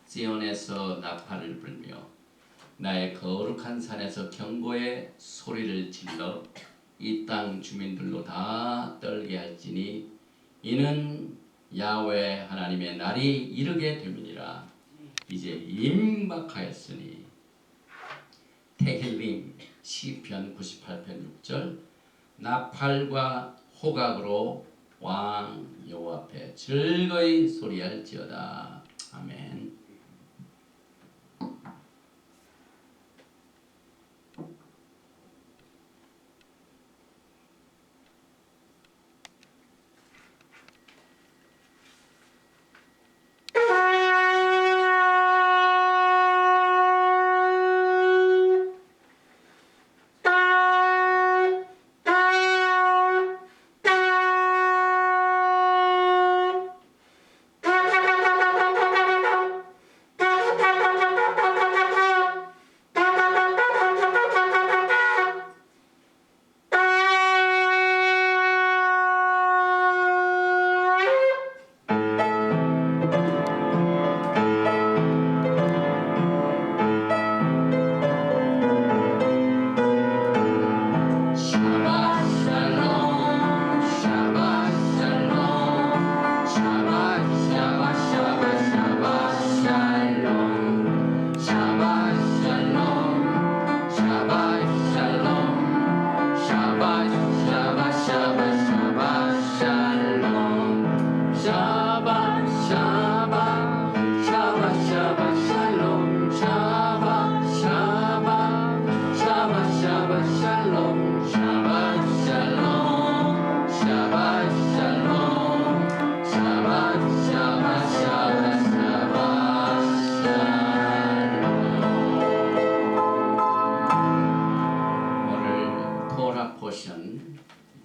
시온에서 나팔을 불며 나의 거룩한 산에서 경고의 소리를 질러 이 땅 주민들로 다 떨게 할지니 이는 야훼 하나님의 날이 이르게 됨이니라. 이제 임박하였으니. 테힐림 시편 98편 6절 나팔과 호각으로 왕 여호와 앞에 즐거이 소리할지어다. 아멘.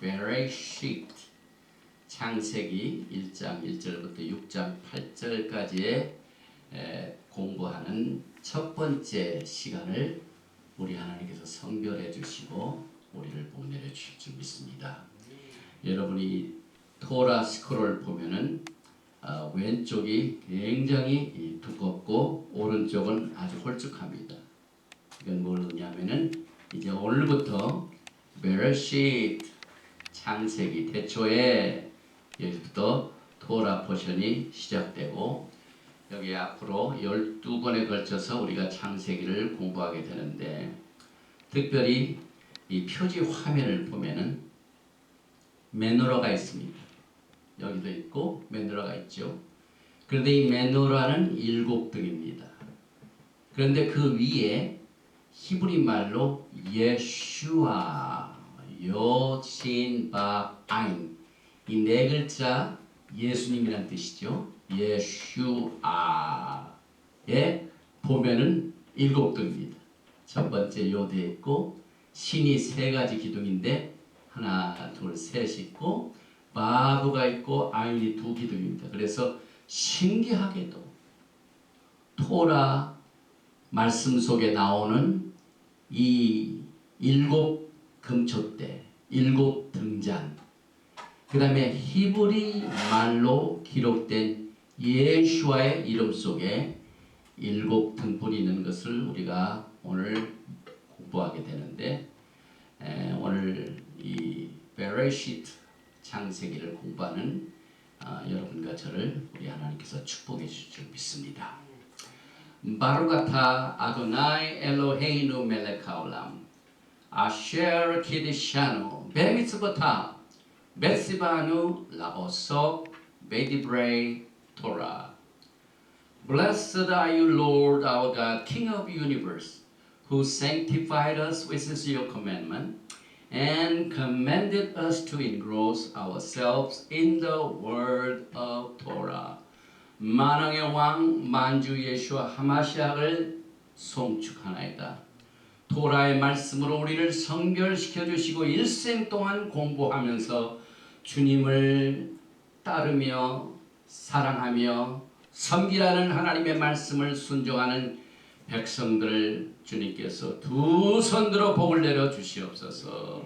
베레시트 창세기 1장 1절부터 6장 8절까지의 공부하는 첫 번째 시간을 우리 하나님께서 성별해 주시고 우리를 복내려 주실 줄 믿습니다. 여러분이 토라 스크롤 보면은 왼쪽이 굉장히 두껍고 오른쪽은 아주 홀쭉합니다. 이건 뭘 의미하면은 이제 오늘부터 베레시트 창세기 태초에 여기부터 토라 포션이 시작되고 여기 앞으로 12번에 걸쳐서 우리가 창세기를 공부하게 되는데 특별히 이 표지 화면을 보면은 메노라가 있습니다. 여기도 있고 메노라가 있죠. 그런데 이 메노라는 7등입니다. 그런데 그 위에 히브리 말로 예슈아 요신바아인 이 네 글자 예수님이란 뜻이죠. 예슈아에 보면은 7등입니다. 첫 번째 요대 있고 신이 3가지 기둥인데 하나, 둘, 셋 있고 바브가 있고 아인이 2기둥입니다. 그래서 신기하게도 토라 말씀 속에 나오는 이 7 금초대, 7 등잔, 그 다음에 히브리 말로 기록된 예슈아의 이름 속에 7 등불이 있는 것을 우리가 오늘 공부하게 되는데 오늘 이 베레시트 창세기를 공부하는 여러분과 저를 우리 하나님께서 축복해 주실 줄 믿습니다. 바루가타 아도나이 엘로헤이누 멜렉 하올람 아셰르 키디샤누 베미츠바타 베시바누 라오속 베디브레이 토라. Blessed are you, Lord our God, King of the universe, who sanctified us with your commandment and commanded us to engross ourselves in the word of Torah. 만왕의 왕 만주 예수와 하마시아를 송축하나이다. 토라의 말씀으로 우리를 성결시켜 주시고 일생 동안 공부하면서 주님을 따르며 사랑하며 섬기라는 하나님의 말씀을 순종하는 백성들을 주님께서 두 손 들어 복을 내려 주시옵소서.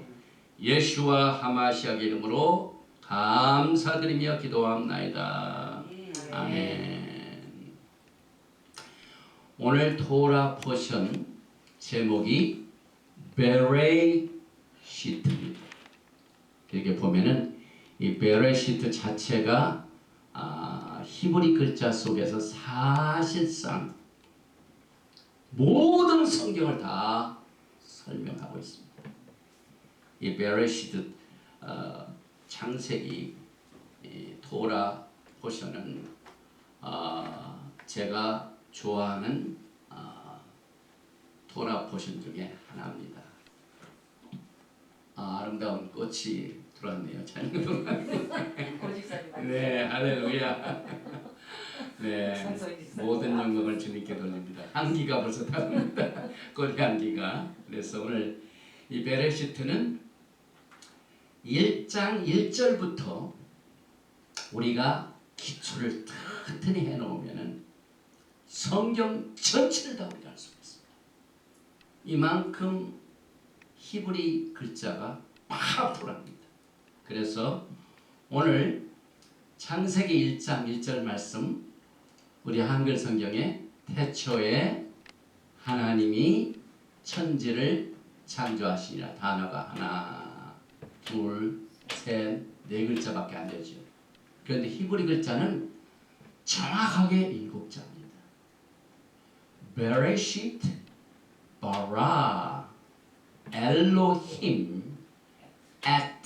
예수와 하마시아 이름으로 감사드리며 기도합나이다. 아멘. 오늘 토라 포션 제목이 베레시트입니다. 이렇게 보면은 이 베레시트 자체가 히브리 글자 속에서 사실상 모든 성경을 다 설명하고 있습니다. 이 베레시트 창세기 이 토라 포션은 제가 좋아하는 토라 포션 중에 하나입니다. 아름다운 꽃이 들어왔네요. 네, 할렐루야. 네, 모든 영광을 주님께 돌립니다. 향기가 벌써 다릅니다. 꽃 향기가. 그래서 오늘 이 베레시트는 1장 1절부터 우리가 기초를 튼튼히 해놓으면은 성경 전체를 다 우리가 알 수 있습니다. 이만큼 히브리 글자가 파워풀합니다. 그래서 오늘 창세기 1장 1절 말씀 우리 한글 성경에 태초에 하나님이 천지를 창조하시니라 단어가 하나, 둘, 셋, 네 글자밖에 안 되죠. 그런데 히브리 글자는 정확하게 7자입니다. 베레시트, 바라, 엘로힘, 앳,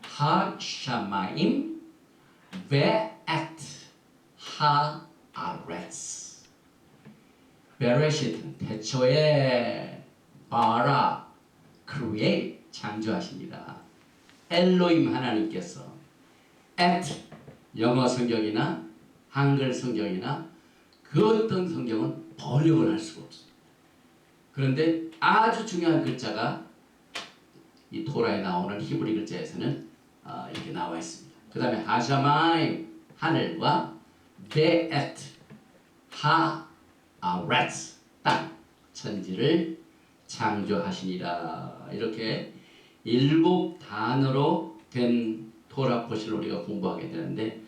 하샤마임, 베앳, 하아레츠. 베레시트는 태초에, 바라, create, 창조하십니다. 엘로힘 하나님께서, 앳, 영어 성경이나 한글 성경이나 그 어떤 성경은 번역을 할 수가 없습니다. 그런데 아주 중요한 글자가 이 토라에 나오는 히브리 글자에서는 이렇게 나와 있습니다. 그 다음에 하샤마임 하늘과 베앳 하아레츠 땅 천지를 창조하시니라. 이렇게 7단어로 된 토라 포션을 우리가 공부하게 되는데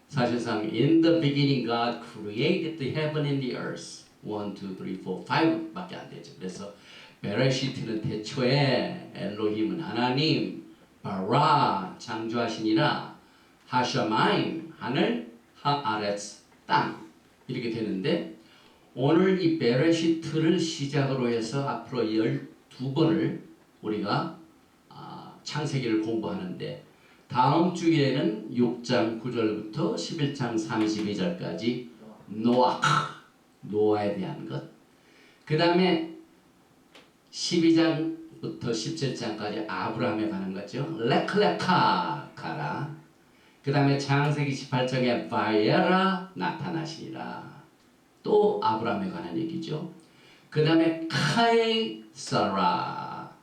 사실상 in the beginning God created the heaven and the earth 1, 2, 3, 4, 5밖에 안 되죠. 그래서 베레시트는 태초에, 엘로힘은 하나님, 바라 창조하시니라, 하샤마임 하늘, 하아레츠 땅 이렇게 되는데 오늘 이 베레시트를 시작으로 해서 앞으로 12번을 우리가 창세기를 공부하는데 다음 주에는 6장 9절부터 11장 32절까지 노아에 대한 것. 그 다음에 12장부터 17장까지 아브라함에 관한 거죠. 레클레카 가라. 그 다음에 창세기 18장에 바이에라 나타나시니라. 또 아브라함에 관한 얘기죠. 그 다음에 카에이 사라.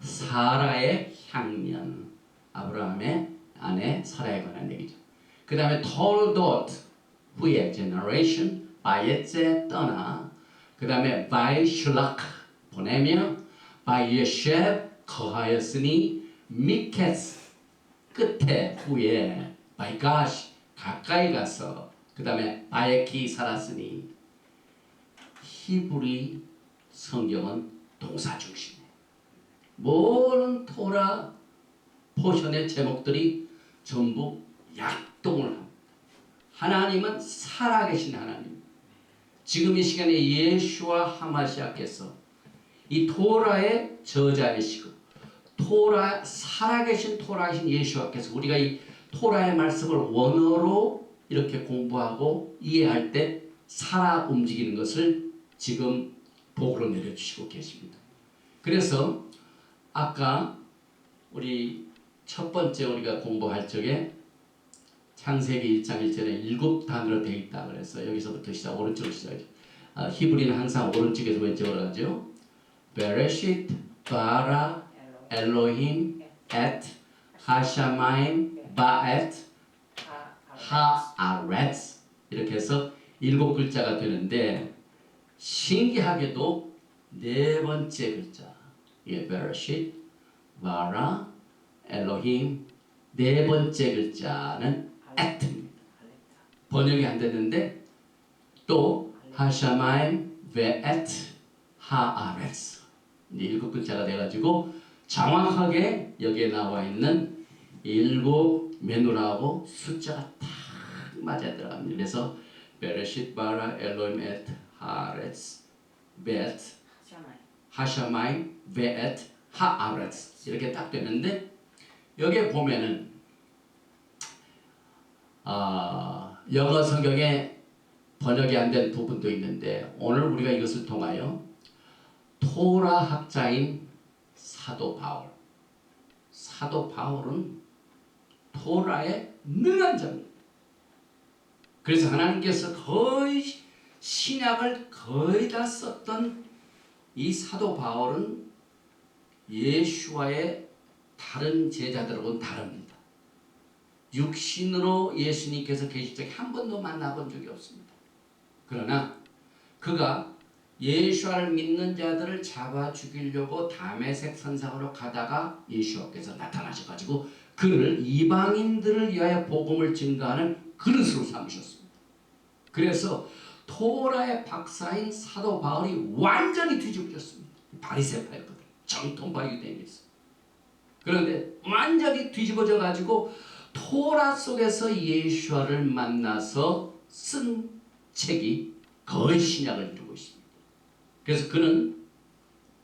사라의 향년. 아브라함의 아내 사라에 관한 얘기죠. 그 다음에 톨돗 후에 generation 바이에제 떠나. 그 다음에 바이슐락 보내며 바이에셰 거하였으니 미케스 끝에 후에 바이가시 가까이 가서 그 다음에 바에키 살았으니 히브리 성경은 동사 중심이에요. 모든 토라 포션의 제목들이 전부 약동을 합니다. 하나님은 살아계신 하나님. 지금 이 시간에 예수와 하마시아께서 이 토라의 저자이시고 살아계신 토라이신 예수와께서 우리가 이 토라의 말씀을 원어로 이렇게 공부하고 이해할 때 살아 움직이는 것을 지금 복으로 내려주시고 계십니다. 그래서 아까 우리 첫 번째 우리가 공부할 적에 창세기 1장 1절에 7단어로 되어 있다 그래서 여기서부터 시작 오른쪽으로 시작하죠. 히브리는 항상 오른쪽에서 왼쪽으로 가죠. 베레시트, 바라, 엘로힘, 앳, 하샤마임, 바앳, 하아레츠 이렇게 해서 7글자가 되는데 신기하게도 4번째 글자 예, 베레시트, 바라, 엘로힘 4번째 글자는 앳입니다. 번역이 안 됐는데 또 하샤마임 베엣 하아렛. 일곱 글자가 돼가지고 정확하게 여기에 나와 있는 일곱 메누라하고 숫자가 딱 맞아 들어갑니다. 그래서 베레쉿 바라 엘로임 엣 하아렛 베엣 하샤마임 베엣 하아렛 이렇게 딱 되는데 여기에 보면은 영어 성경에 번역이 안 된 부분도 있는데 오늘 우리가 이것을 통하여 토라 학자인 사도 바울은 토라의 능한 자입니다. 그래서 하나님께서 거의 신약을 거의 다 썼던 이 사도 바울은 예수와의 다른 제자들하고는 다릅니다. 육신으로 예수님께서 계실 적에 한 번도 만나본 적이 없습니다. 그러나 그가 예수를 믿는 자들을 잡아 죽이려고 다메섹 선상으로 가다가 예수께서 나타나셔가지고 그를 이방인들을 위하여 복음을 증거하는 그릇으로 삼으셨습니다. 그래서 토라의 박사인 사도 바울이 완전히 뒤집어졌습니다. 바리새파였거든. 정통파 유대인이었어. 그런데 완전히 뒤집어져 가지고 토라 속에서 예수를 만나서 쓴 책이 거의 신약을 이루고 있습니다. 그래서 그는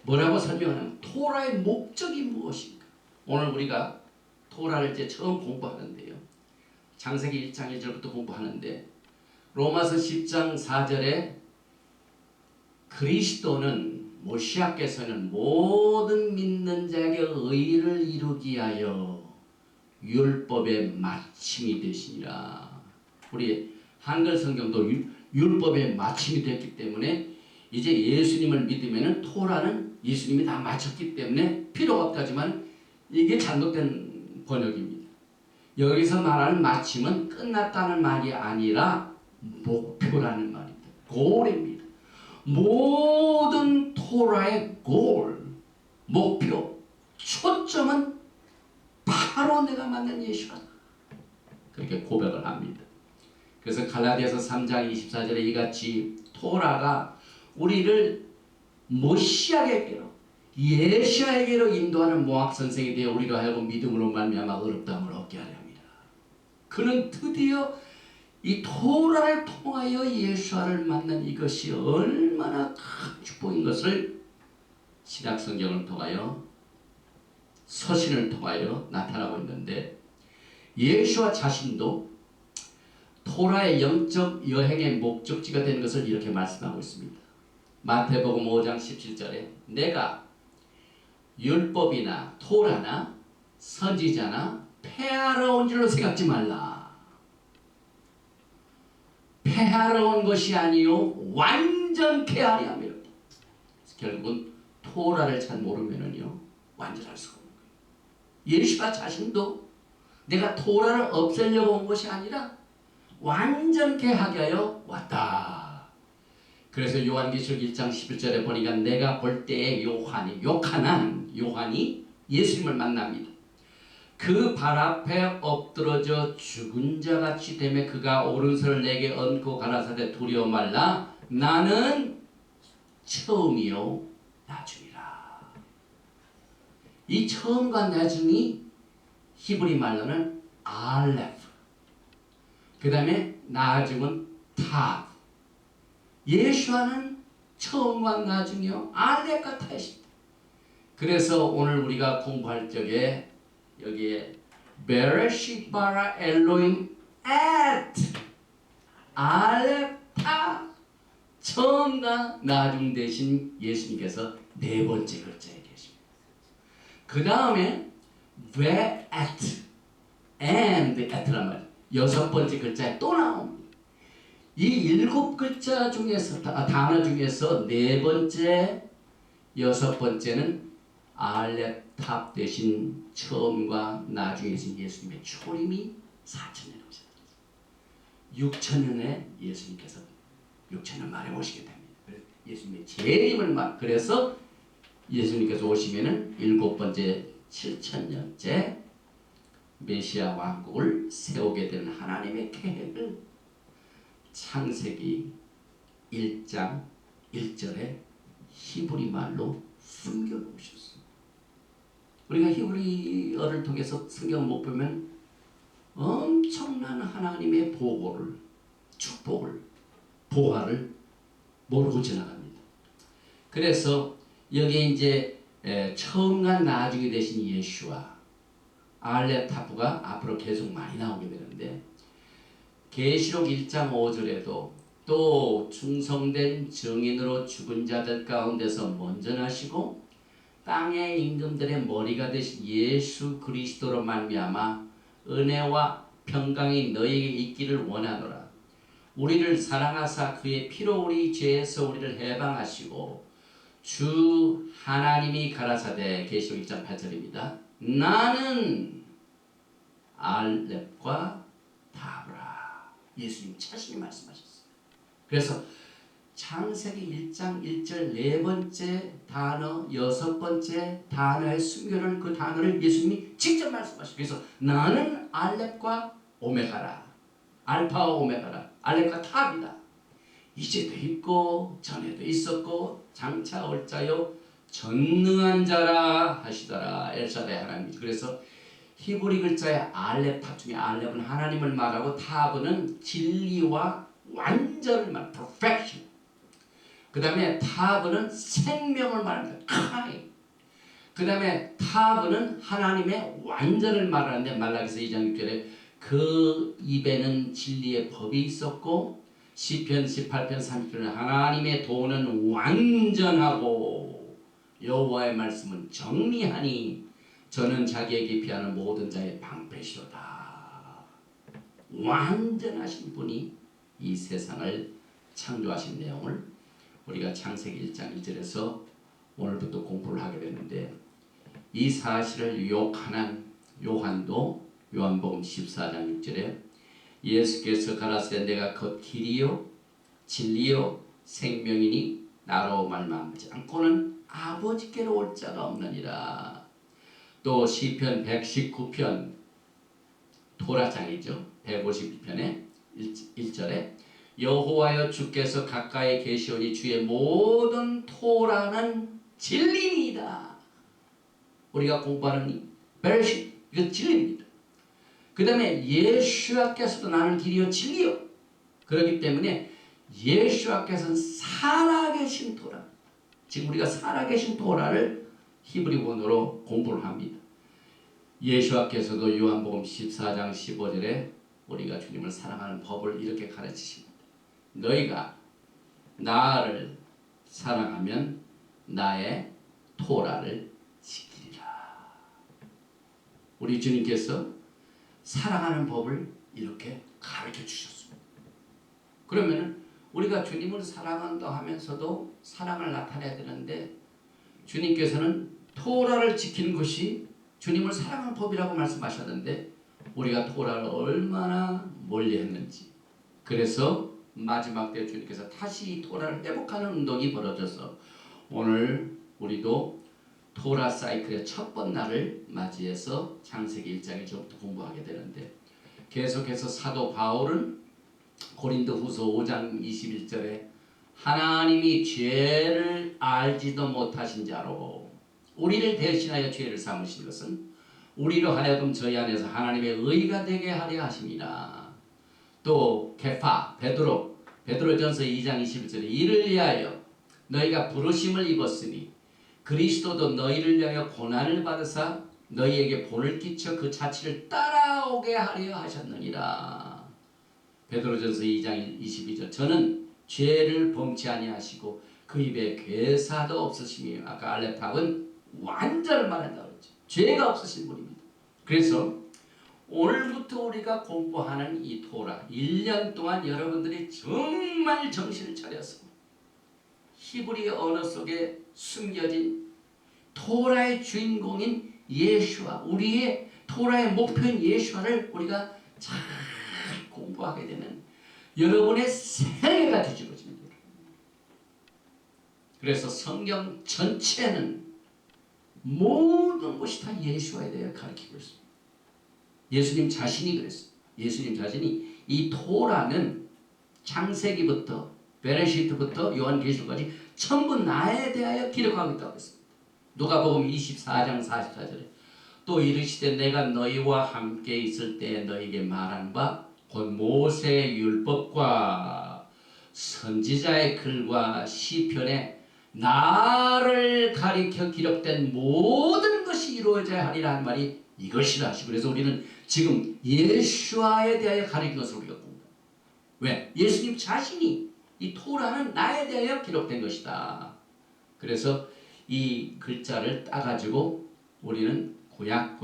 뭐라고 설명하냐면 토라의 목적이 무엇인가. 오늘 우리가 토라를 이제 처음 공부하는데요. 창세기 1장 1절부터 공부하는데 로마서 10장 4절에 그리스도는 모시아께서는 모든 믿는 자에게 의를 이루기 위하여 율법의 마침이 되시니라. 우리 한글 성경도 율법의 마침이 됐기 때문에 이제 예수님을 믿으면 토라는 예수님이 다 마쳤기 때문에 필요가 없다지만 이게 잘못된 번역입니다. 여기서 말하는 마침은 끝났다는 말이 아니라 목표라는 말입니다. 골입니다. 모든 토라의 골, 목표, 초점은 바로 내가 만난 예수다. 그렇게 고백을 합니다. 그래서 갈라디아서 3장 24절에 이같이 토라가 우리를 모시아에게로 예시아에게로 인도하는 모학 선생이 되어 우리로 하여금 믿음으로 말미암아 어렵다함을 얻게 하려 합니다. 그는 드디어 이 토라를 통하여 예수를 만난 이것이 얼마나 큰 축복인 것을 신약 성경을 통하여 서신을 통하여 나타나고 있는데 예수와 자신도 토라의 영적 여행의 목적지가 되는 것을 이렇게 말씀하고 있습니다. 마태복음 5장 17절에 내가 율법이나 토라나 선지자나 폐하러 온 줄로 생각지 말라. 폐하러 온 것이 아니요 완전케 하려 함이라. 결국은 토라를 잘 모르면은요 완전할 수가 없는 거예요. 예수가 자신도 내가 토라를 없애려고 온 것이 아니라 완전케 하게 하여 왔다. 그래서 요한계시록 1장 11절에 보니까 내가 볼 때에 요한이 예수님을 만납니다. 그 발 앞에 엎드러져 죽은 자같이 되매 그가 오른손을 내게 얹고 가라사대 두려워 말라. 나는 처음이요 나중이라. 이 처음과 나중이 히브리 말로는 알렙. 그 다음에 나중은 탑. 예수와는 처음과 나중이요 알렙과 탑입니다. 그래서 오늘 우리가 공부할 적에 여기에 베레쉿 바라 엘로임 엣 알렙 탑 처음과 나중 대신 예수님께서 네 번째 글자에 계십니다. 그 다음에 베엣 and et란 말 여섯 번째 글자에 또 나옵니다. 이 일곱 글자 중에서 단어 중에서 네 번째, 여섯 번째는 알렙 탑 대신 처음과 나중에신 예수님의 초림이 4,000년 오셨습니다. 6,000년에 예수님께서 6,000년 만에 오시게 됩니다. 그래서 예수님의 재림을 그래서 예수님께서 오시면은 일곱 번째 7,000년째 메시아 왕국을 세우게 되는 하나님의 계획을 창세기 1장 1절에 히브리 말로 숨겨놓으셨어요. 우리가 히브리어를 통해서 성경을 못 보면 엄청난 하나님의 보고를, 축복을, 보화를 모르고 지나갑니다. 그래서 여기에 이제 처음과 나중에 되신 예수와 알렙 타프가 앞으로 계속 많이 나오게 되는데, 계시록 1장 5절에도 또 충성된 증인으로 죽은 자들 가운데서 먼저 나시고 땅의 임금들의 머리가 되신 예수 그리스도로 말미암아 은혜와 평강이 너희에게 있기를 원하노라. 우리를 사랑하사 그의 피로 우리 죄에서 우리를 해방하시고 주 하나님이 가라사대, 계시록 1장 8절입니다. 나는 알렙과 다브라. 예수님 자신이 말씀하셨어요. 그래서 창세기 1장 1절 네 번째 단어, 여섯 번째 단어에 숨겨놓은 그 단어를 예수님이 직접 말씀하셨어요. 그래서 나는 알렙과 오메가라. 알파와 오메가라. 알렙과 탑이다. 이제도 있고 전에도 있었고 장차 올 자요 전능한 자라 하시더라. 엘사다의 하나님이죠. 그래서 히브리 글자의 알렙, 탑 중에 알렙은 하나님을 말하고 탑은 진리와 완전을 말합니다. perfection. 그 다음에 탑은 생명을 말합니다. 카이. 그 다음에 탑은 하나님의 완전을 말하는데, 말라기서 2장 6절에 그 입에는 진리의 법이 있었고, 시편 18편 30절에 하나님의 도는 완전하고 여호와의 말씀은 정리하니 저는 자기에게 피하는 모든 자의 방패시로다. 완전하신 분이 이 세상을 창조하신 내용을 우리가 창세기 1장 1절에서 오늘부터 공부를 하게 됐는데, 이 사실을 요한도 요한복음 14장 6절에 예수께서 가라사대 내가 곧 길이요 진리요 생명이니 나로 말미암지 않고는 아버지께로 올 자가 없느니라. 또 시편 119편 토라장이죠. 152편에 1절에 여호와여 주께서 가까이 계시오니 주의 모든 토라는 진리니이다. 우리가 공부하는 베르시, 이건 진리입니다. 그 다음에 예수와께서도 나는 길이요 진리요. 그렇기 때문에 예수와께서는 살아계신 토라. 지금 우리가 살아계신 토라를 히브리 원어로 공부를 합니다. 예수와께서도 요한복음 14장 15절에 우리가 주님을 사랑하는 법을 이렇게 가르치십니다. 너희가 나를 사랑하면 나의 토라를 지키리라. 우리 주님께서 사랑하는 법을 이렇게 가르쳐 주셨습니다. 그러면 우리가 주님을 사랑한다 하면서도 사랑을 나타내야 되는데, 주님께서는 토라를 지키는 것이 주님을 사랑하는 법이라고 말씀하셨는데, 우리가 토라를 얼마나 멀리했는지. 그래서 마지막 때 주님께서 다시 이 토라를 회복하는 운동이 벌어져서 오늘 우리도 토라 사이클의 첫 번째 날을 맞이해서 창세기 1장 1절부터 공부하게 되는데, 계속해서 사도 바울은 고린도후서 5장 21절에 하나님이 죄를 알지도 못하신 자로 우리를 대신하여 죄를 삼으신 것은 우리로 하여금 저희 안에서 하나님의 의가 되게 하려 하심이라. 또 케파 베드로전서 2장 21절에 이를 위하여 너희가 부르심을 입었으니 그리스도도 너희를 위하여 고난을 받으사 너희에게 본을 끼쳐 그 자취를 따라오게 하려 하셨느니라. 베드로전서 2장 22절 저는 죄를 범치 아니하시고 그 입에 괴사도 없으시며, 아까 알렙탑은 완전을 말한다고 했죠. 죄가 없으신 분입니다. 그래서 오늘부터 우리가 공부하는 이 토라, 1년 동안 여러분들이 정말 정신을 차려서 히브리 언어 속에 숨겨진 토라의 주인공인 예수와, 우리의 토라의 목표인 예수와를 우리가 잘 공부하게 되면 여러분의 세계가 뒤집어집니다. 그래서 성경 전체는 모든 것이 다 예수와에 대해 가르치고 있습니다. 예수님 자신이 그랬어요. 예수님 자신이 이 토라는 창세기부터 베레시트부터 요한계시록까지 전부 나에 대하여 기록하고 있다고 했습니다. 누가복음 24장 44절에 또 이르시되 내가 너희와 함께 있을 때 너희에게 말한 바 곧 모세의 율법과 선지자의 글과 시편에 나를 가리켜 기록된 모든 것이 이루어져야 하리라 한 말이 이것이라 하시고, 그래서 우리는 지금 예수와에 대하여 가리킨 것을 우리가 공부합니다. 왜? 예수님 자신이 이 토라는 나에 대하여 기록된 것이다. 그래서 이 글자를 따가지고 우리는 구약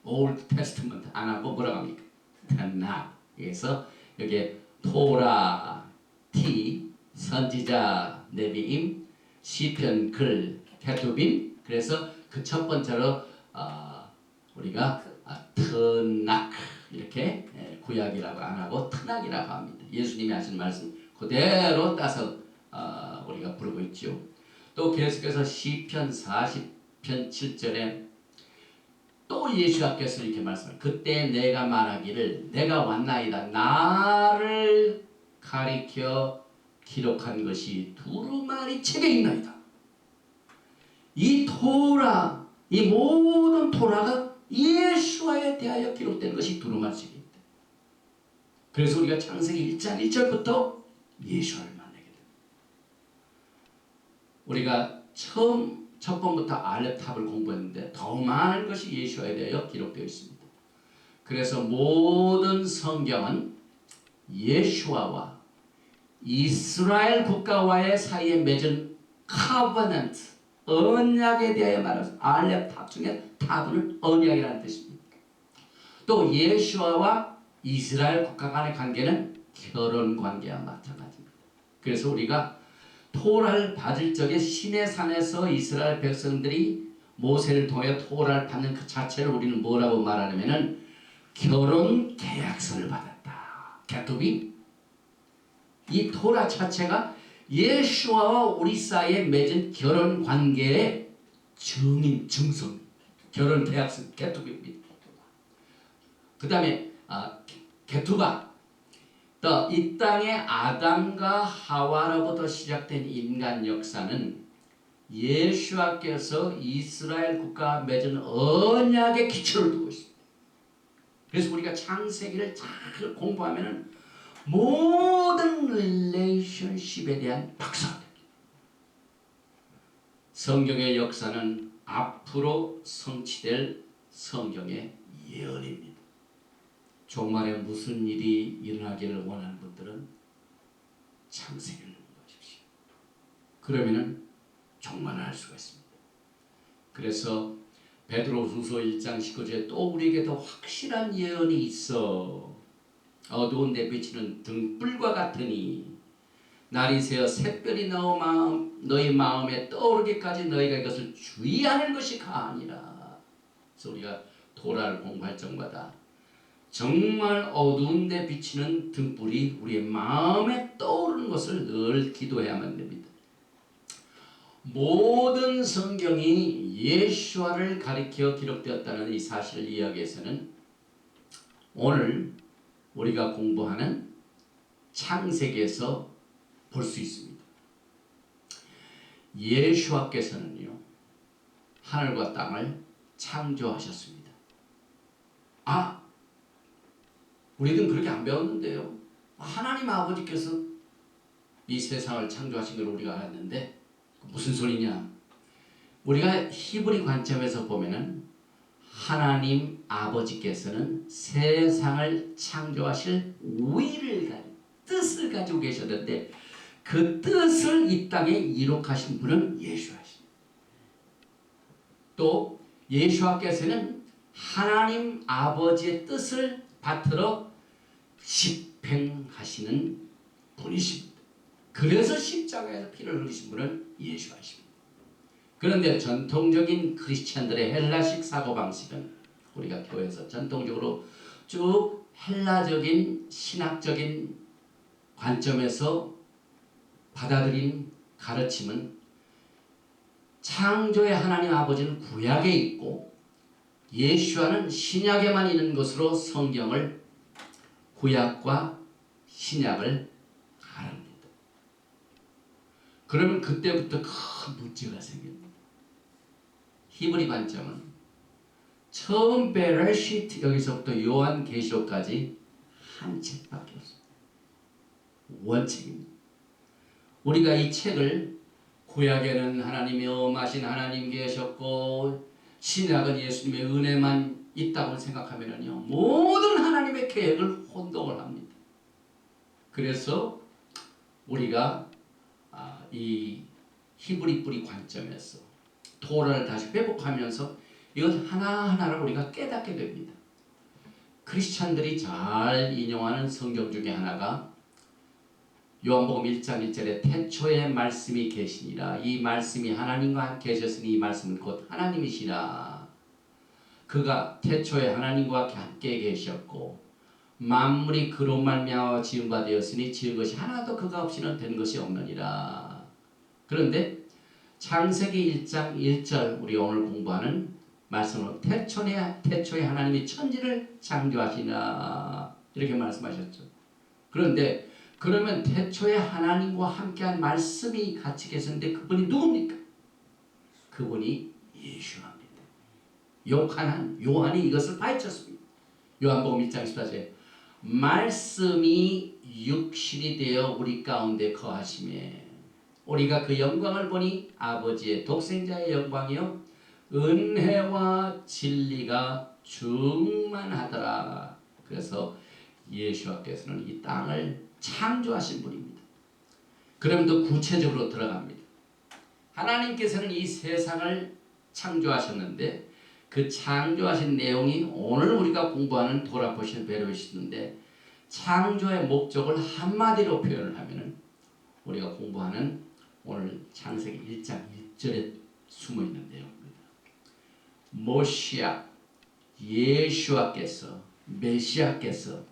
Old Testament 안 하고 뭐라고 합니까? 나. 그래서 여기에 토라, 티, 선지자, 네비임, 시편, 글, 케투빔. 그래서 그 첫 번째로 우리가 트낙 이렇게 구약이라고 안 하고 트낙이라고 합니다. 예수님이 하신 말씀 그대로 따서 우리가 부르고 있죠. 또 계속해서 시편 40편 7절에 또 예수께서 이렇게 말씀을, 그때 내가 말하기를 내가 왔나이다. 나를 가리켜 기록한 것이 두루마리 책에 있나이다. 이 토라, 이 모든 토라가 예수와에 대하여 기록된 것이 두루마리 책에 있다. 그래서 우리가 창세기 1장 1절부터 예수를 만나게 됩니다. 우리가 첫 번부터 알렙탑을 공부했는데 더 많은 것이 예수와에 대하여 기록되어 있습니다. 그래서 모든 성경은 예수와와 이스라엘 국가와의 사이에 맺은 커버넌트, 언약에 대하여 말해서 알렙탑 중에 탑은 언약이라는 뜻입니다. 또 예수와와 이스라엘 국가 간의 관계는 결혼 관계와 마찬가지입니다. 그래서 우리가 토라를 받을 적에 시내산에서 이스라엘 백성들이 모세를 통해 토라를 받는 그 자체를 우리는 뭐라고 말하냐면은 결혼 계약서를 받았다. 개토비. 이 토라 자체가 예수와 우리 사이에 맺은 결혼 관계의 증인, 증서, 결혼 계약서, 개토비입니다. 그 다음에 개투바. 또 이 땅의 아담과 하와로부터 시작된 인간 역사는 예수와께서 이스라엘 국가와 맺은 언약의 기초를 두고 있습니다. 그래서 우리가 창세기를 잘 공부하면 모든 릴레이션십에 대한 박사가 됩니다. 성경의 역사는 앞으로 성취될 성경의 예언입니다. 종말에 무슨 일이 일어나기를 원하는 분들은 창세기를 공부하십시오. 그러면은 종말을 알 수가 있습니다. 그래서 베드로후서 1장 19절에 또 우리에게 더 확실한 예언이 있어. 어두운 데 비치는 등불과 같으니 날이 새어 샛별이 너희 마음에 떠오르기까지 너희가 이것을 주의하는 것이 가하니라. 그래서 우리가 토라를 공부할 적마다 정말 어두운 데 비치는 등불이 우리의 마음에 떠오르는 것을 늘 기도해야만 됩니다. 모든 성경이 예수와를 가리켜 기록되었다는 이 사실을 이야기해서는 오늘 우리가 공부하는 창세기에서 볼 수 있습니다. 예수와께서는요, 하늘과 땅을 창조하셨습니다. 우리는 그렇게 안 배웠는데요. 하나님 아버지께서 이 세상을 창조하신 걸 우리가 알았는데 무슨 소리냐? 우리가 히브리 관점에서 보면은 하나님 아버지께서는 세상을 창조하실 뜻을 가지고 계셨는데 그 뜻을 이 땅에 이룩하신 분은 예수하십니다. 또 예수께서는 하나님 아버지의 뜻을 받들어 집행하시는 분이십니다. 그래서 십자가에서 피를 흘리신 분은 예수하십니다. 그런데 전통적인 크리스찬들의 헬라식 사고방식은 우리가 교회에서 전통적으로 쭉 헬라적인 신학적인 관점에서 받아들인 가르침은 창조의 하나님 아버지는 구약에 있고 예수와는 신약에만 있는 것으로 성경을 구약과 신약을 가릅니다. 그러면 그때부터 큰 문제가 생깁니다. 히브리 관점은 처음 베레시트 여기서부터 요한계시록까지 한 책밖에 없습니다. 원책입니다. 우리가 이 책을 구약에는 하나님이 엄하신 하나님 계셨고 신약은 예수님의 은혜만 있다고 생각하면요 모든 하나님의 계획을 혼동을 합니다. 그래서 우리가 이 히브리 뿌리 관점에서 토라를 다시 회복하면서 이것 하나하나를 우리가 깨닫게 됩니다. 크리스찬들이 잘 인용하는 성경 중에 하나가 요한복음 1장 1절에 태초에 말씀이 계시니라. 이 말씀이 하나님과 함께 계셨으니 이 말씀은 곧 하나님이시라. 그가 태초에 하나님과 함께 계셨고 만물이 그로 말미암아 지은 바 되었으니 지은 것이 하나도 그가 없이는 된 것이 없느니라. 그런데 창세기 1장 1절 우리 오늘 공부하는 말씀으로 태초에 하나님이 천지를 창조하시나 이렇게 말씀하셨죠. 그런데 그러면 태초에 하나님과 함께한 말씀이 같이 계셨는데 그분이 누굽니까? 그분이 예수입니다. 요한이 이것을 파헤쳤습니다. 요한복음 1장 14절에 말씀이 육신이 되어 우리 가운데 거하시매 우리가 그 영광을 보니 아버지의 독생자의 영광이요 은혜와 진리가 충만하더라. 그래서 예수께서는 이 땅을 창조하신 분입니다. 그러면 더 구체적으로 들어갑니다. 하나님께서는 이 세상을 창조하셨는데 그 창조하신 내용이 오늘 우리가 공부하는 도라포션 베르시인데 창조의 목적을 한마디로 표현을 하면은 우리가 공부하는 오늘 창세기 1장 1절에 숨어있는 내용입니다. 모시아 예수와께서 메시아께서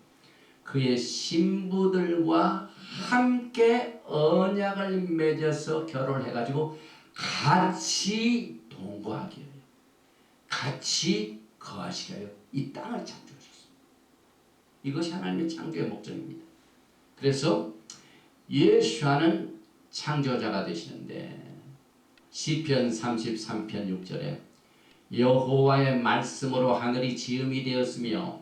그의 신부들과 함께 언약을 맺어서 결혼해가지고 같이 동거하게 해요. 같이 거하시게 하여 이 땅을 창조하셨습니다. 이것이 하나님의 창조의 목적입니다. 그래서 예수와는 창조자가 되시는데 시편 33편 6절에 여호와의 말씀으로 하늘이 지음이 되었으며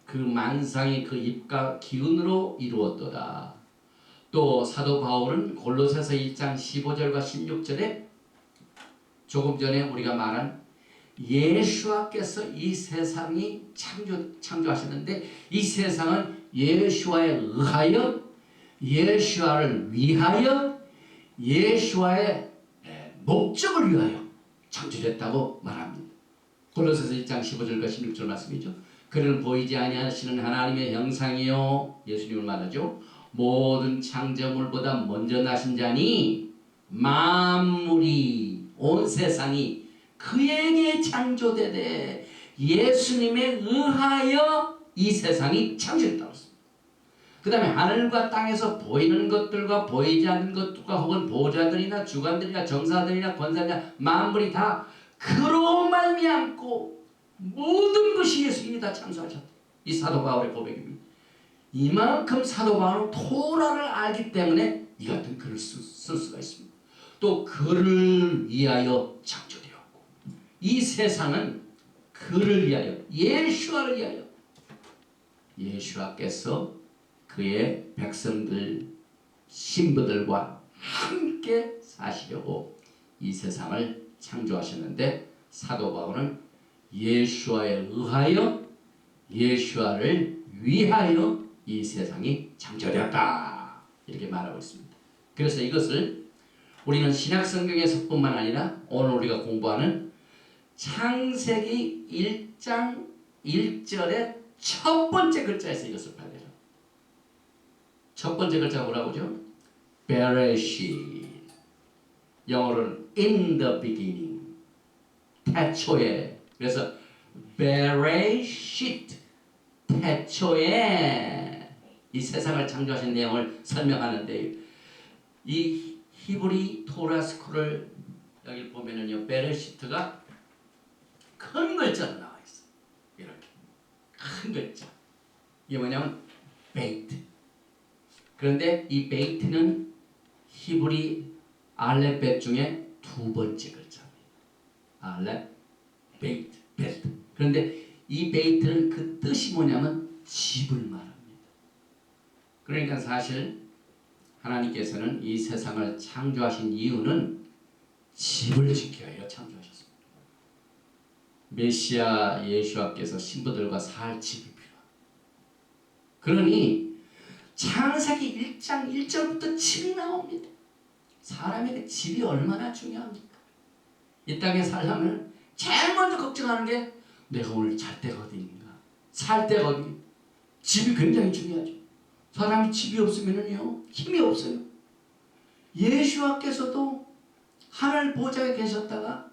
그 만상이 그 입과 기운으로 이루었도다. 또 사도 바울은 골로새서 1장 15절과 16절에 조금 전에 우리가 말한 예수와께서 이 세상이 창조하셨는데 이 세상은 예수와에 의하여 예수와를 위하여 예수와의 목적을 위하여 창조됐다고 말합니다. 골로새서 1장 15절과 16절 말씀이죠. 그를 보이지 아니하시는 하나님의 형상이요 예수님을 말하죠. 모든 창조물보다 먼저 나신 자니 만물이 온 세상이 그에게 창조되되 예수님에 의하여 이 세상이 창조됐다고 했습니다. 그 다음에 하늘과 땅에서 보이는 것들과 보이지 않는 것들과 혹은 보좌들이나 주관들이나 정사들이나 권사들이나 만물이 다 그로 말미암고 모든 것이 예수님이 다 창조하셨다. 이 사도 바울의 고백입니다. 이만큼 사도 바울은 토라를 알기 때문에 이 같은 글을 쓸 수가 있습니다. 또 그를 위하여 창조되었고 이 세상은 그를 위하여 예수와를 위하여 예수와께서 그의 백성들 신부들과 함께 사시려고 이 세상을 창조하셨는데 사도 바울은 예수와에 의하여 예수와를 위하여 이 세상이 창조되었다 이렇게 말하고 있습니다. 그래서 이것을 우리는 신약 성경에서뿐만 아니라 오늘 우리가 공부하는 창세기 1장 1절의 첫 번째 글자에서 이것을 발견해요. 첫 번째 글자가 뭐라고죠? 베레시 영어로는 in the beginning 태초에 그래서 베레시트 태초에 이 세상을 창조하신 내용을 설명하는데 이 히브리 토라 스쿨을 여기 보면은요 베레시트가 큰 글자로 나와 있어요. 이렇게 큰 글자 이게 뭐냐면 베이트 그런데 이 베이트는 히브리 알렙벳 중에 두 번째 글자입니다. 알렙, 베이트, 베트. 그런데 이 베이트는 그 뜻이 뭐냐면 집을 말합니다. 그러니까 사실 하나님께서는 이 세상을 창조하신 이유는 집을 지켜야 해요. 창조하셨습니다. 메시아 예수와께서 신부들과 살 집이 필요합니다. 그러니 창세기 1장 1절부터 집이 나옵니다. 사람에게 집이 얼마나 중요합니까? 이 땅에 살려면 제일 먼저 걱정하는 게 내가 오늘 잘 데가 어디인가? 살 데가 어디? 집이 굉장히 중요하죠. 사람이 집이 없으면요 힘이 없어요. 예수와께서도 하늘 보좌에 계셨다가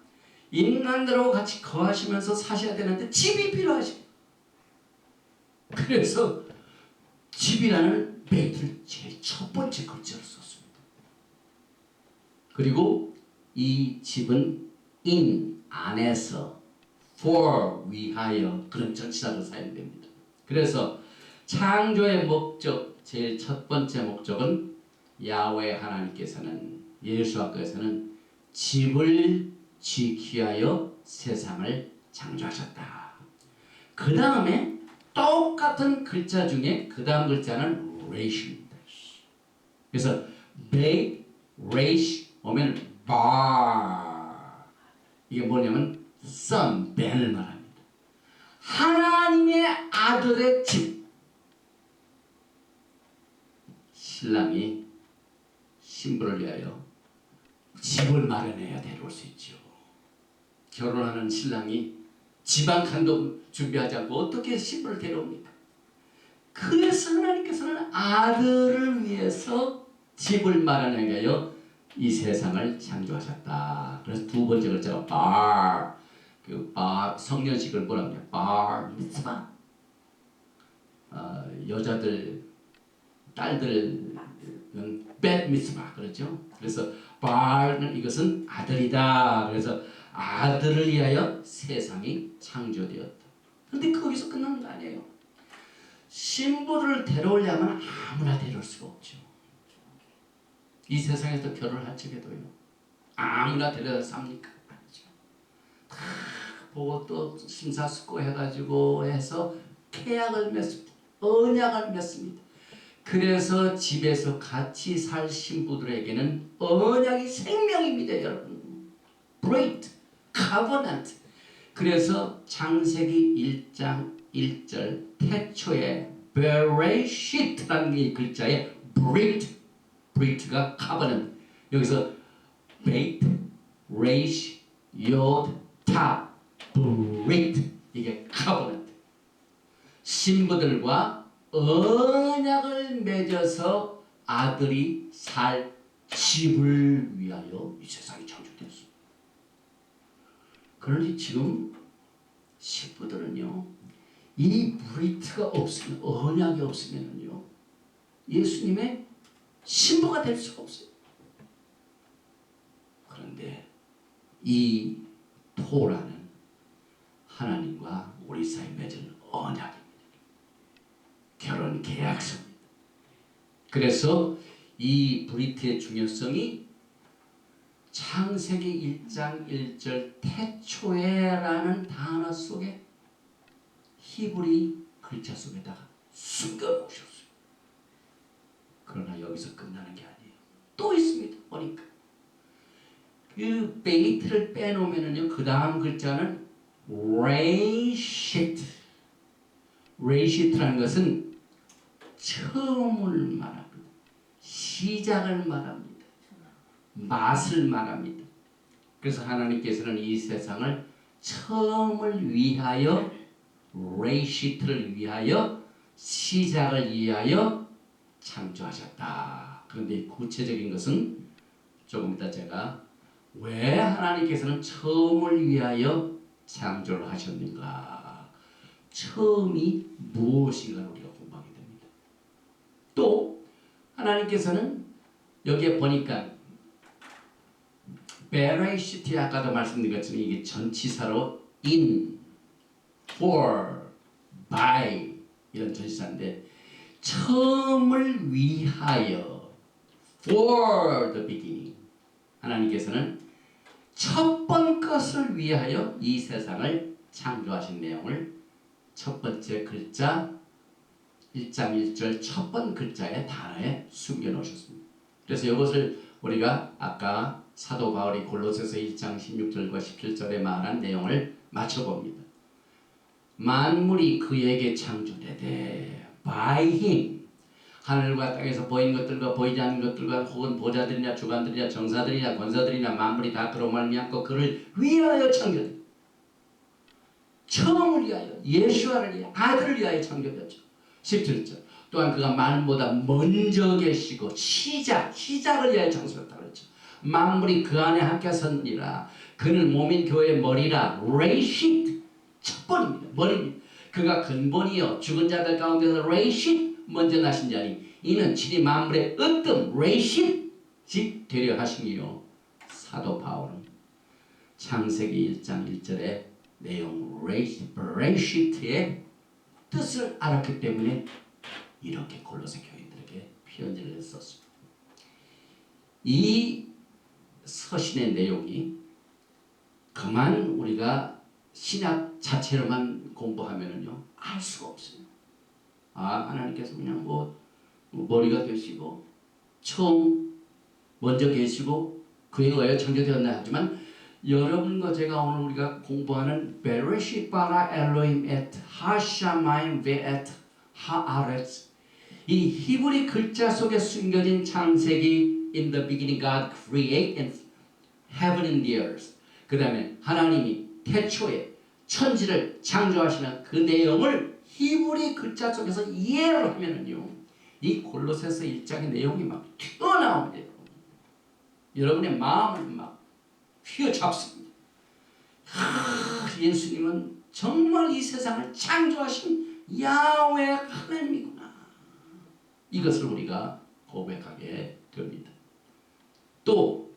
인간들하고 같이 거하시면서 사셔야 되는데 집이 필요하십니다. 그래서 집이라는 베이트를 제일 첫 번째 글자로 썼습니다. 그리고 이 집은 in 안에서 for 위하여 그런 전치사로 사용됩니다. 그래서 창조의 목적 제일 첫 번째 목적은 야훼 하나님께서는 예수와께서는 집을 지키기 위하여 세상을 창조하셨다. 그 다음에 똑같은 글자 중에 그 다음 글자는 레이시입니다. 그래서 베이, 레이시 오면 bar 이게 뭐냐면 son, 벤을 말합니다. 하나님의 아들의 집. 신랑이 신부를 위하여 집을 마련해야 데려올 수 있죠. 결혼하는 신랑이 집 한 칸도 준비하지 않고 어떻게 신부를 데려옵니까? 그래서 하나님께서는 아들을 위해서 집을 마련하기 위하여 이 세상을 창조하셨다. 그래서 두 번째 글자가 bar. 그 bar 성년식을 뭐라고 하냐? bar 미tzvah. 여자들 딸들은 bet mitzvah 그렇죠? 그래서 bar는 이것은 아들이다. 그래서 아들을 위하여 세상이 창조되었다. 그런데 거기서 끝나는 거 아니에요. 신부를 데려오려면 아무나 데려올 수가 없죠. 이 세상에서 결혼을 할 적에도요. 아무나 데려다 삽니까? 아니죠. 다 보고 또 심사숙고해가지고 해서 계약을 맺습니다. 언약을 맺습니다. 그래서 집에서 같이 살 신부들에게는 언약이 생명입니다, 여러분. Great covenant. 그래서 창세기 1장 1절 태초에 베레시트라는 이 글자에 브릿가 covenant. 여기서 베이트, 레이시, 요드, 타, 브릿 이게 covenant. 신부들과 언약을 맺어서 아들이 살 집을 위하여 이 세상이 창조되었습니다. 그러니 지금 신부들은요, 이 브리트가 없으면, 언약이 없으면요, 예수님의 신부가 될 수가 없어요. 그런데 이 토라는 하나님과 우리 사이 맺은 언약입니다. 결혼 계약서입니다. 그래서 이 브리트의 중요성이 창세기 1장 1절 태초에라는 단어 속에 히브리 글자 속에다가 숨겨놓으셨어요. 그러나 여기서 끝나는 게 아니에요. 또 있습니다. 보니까 그 베이트를 빼놓으면요, 그 다음 글자는 레이시트. 레이시트라는 것은 처음을 말합니다. 시작을 말합니다. 맛을 말합니다. 그래서 하나님께서는 이 세상을 처음을 위하여, 레이시트를 위하여, 시작을 위하여 창조하셨다. 그런데 구체적인 것은 조금 이따 제가 왜 하나님께서는 처음을 위하여 창조를 하셨는가, 처음이 무엇인가를 우리가 공부하게 됩니다. 또 하나님께서는 여기에 보니까 베레시트, 아까도 말씀드린 것처럼 이게 전치사로 in, for, by 이런 전치사인데 처음을 위하여 for the beginning, 하나님께서는 첫 번 것을 위하여 이 세상을 창조하신 내용을 첫 번째 글자 1장 1절 첫 번 글자의 단어에 숨겨놓으셨습니다. 그래서 이것을 우리가 아까 사도 바울이 골로새서 1장 16절과 17절에 말한 내용을 맞춰봅니다. 만물이 그에게 창조되되 by him 하늘과 땅에서 보이는 것들과 보이지 않는 것들과 혹은 보좌들이나 주관들이나 정사들이나 권사들이나 만물이 다 그로 말미암고 그를 위하여 창조되었다. 처음을 위하여 예수와를 위하여 아들을 위하여 창조되었죠. 17절 또한 그가 만물보다 먼저 계시고 시작을 위하여 창조했다 그랬죠. 만물이 그 안에 함께 섰느니라. 그는 몸인 교회의 머리라. 레이쉿 첫 번입니다. 머리입니다. 그가 근본이요 죽은 자들 가운데서 레이쉿 먼저 나신 자니 이는 친히 만물의 으뜸 레이쉿 즉 되려 하심이요. 사도 바울은 창세기 1장 1절의 내용 레이쉿의 뜻을 알았기 때문에 이렇게 골로새 교인들에게 편지를 썼습니다. 이 서신의 내용이 그만 우리가 신약 자체로만 공부하면은요 알 수가 없어요. 하나님께서 그냥 머리가 되시고 처음 먼저 계시고 그에 의하여 창조되었나 하지만 여러분과 제가 오늘 우리가 공부하는 베레시 바라 엘로임 엣 하샤마임 베엣 하아렛 이 히브리 글자 속에 숨겨진 창세기 in the beginning God created heaven and the earth 그 다음에 하나님이 태초에 천지를 창조하시는 그 내용을 히브리 글자 속에서 이해를 하면은요 이 골로새서 1장의 내용이 막 튀어나옵니다. 여러분의 마음을 막 휘어잡습니다. 예수님은 정말 이 세상을 창조하신 야훼 하나님이구나. 이것을 우리가 고백하게 됩니다. 또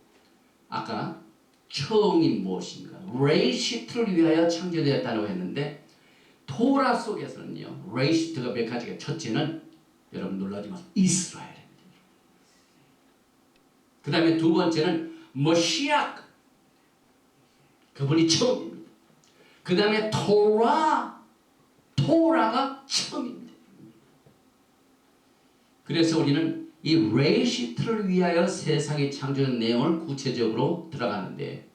아까 처음이 무엇인가? 레이시트를 위하여 창조되었다고 했는데 토라 속에서는요 레이시트가 몇 가지가 첫째는 여러분 놀라지 마세요. 이스라엘입니다. 그 다음에 두 번째는 머시악 그분이 처음입니다. 그 다음에 토라가 처음입니다. 그래서 우리는 이 레이시트를 위하여 세상이 창조된 내용을 구체적으로 들어가는데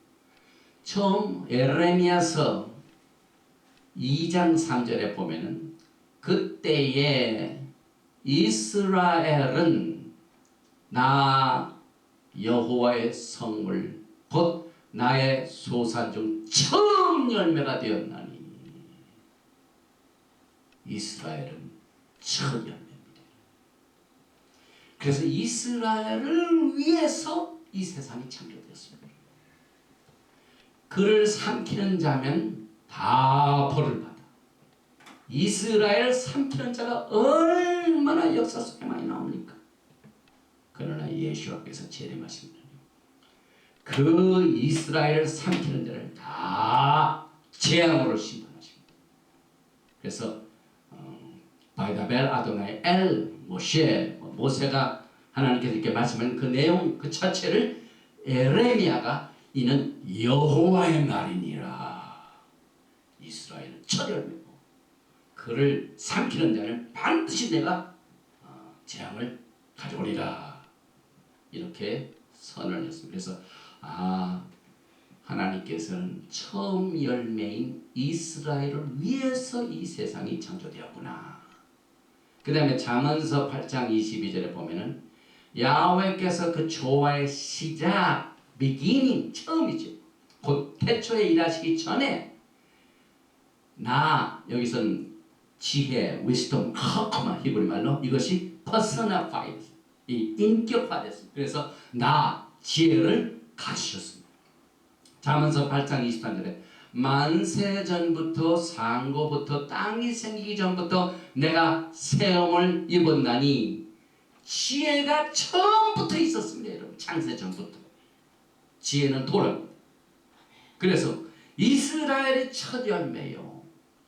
처음 에레미야서 2장 3절에 보면은 그때에 이스라엘은 나 여호와의 성물 곧 나의 소산 중 처음 열매가 되었나니 이스라엘은 첫 열매입니다. 그래서 이스라엘을 위해서 이 세상이 창조되었습니다. 그를 삼키는 자면 다 벌을 받아. 이스라엘 삼키는 자가 얼마나 역사 속에 많이 나옵니까? 그러나 예수께서 재림하십니다. 그 이스라엘을 삼키는 자를 다 재앙으로 심판하십니다. 그래서 바이다벨 아도나이 엘 모세가 하나님께서 이렇게 말씀하는 그 내용 그 자체를 에레미야가 이는 여호와의 날이니라. 이스라엘은 첫 열매고 그를 삼키는 자는 반드시 내가 재앙을 가져오리라. 이렇게 선언을 했습니다. 그래서 하나님께서는 처음 열매인 이스라엘을 위해서 이 세상이 창조되었구나. 그 다음에 잠언서 8장 22절에 보면은 야훼께서 그 조화의 시작 beginning 처음이죠. 곧 태초에 일하시기 전에 여기서는 지혜 wisdom 하크마 히브리 말로 이것이 personified 이 인격화됐습니다. 그래서 지혜를 가지셨습니다. 잠언서 8장 23절에 만세 전부터 상고부터 땅이 생기기 전부터 내가 세움을 입었나니 지혜가 처음부터 있었습니다. 여러분 창세 전부터 지혜는 토라입니다. 그래서 이스라엘의 첫 열매요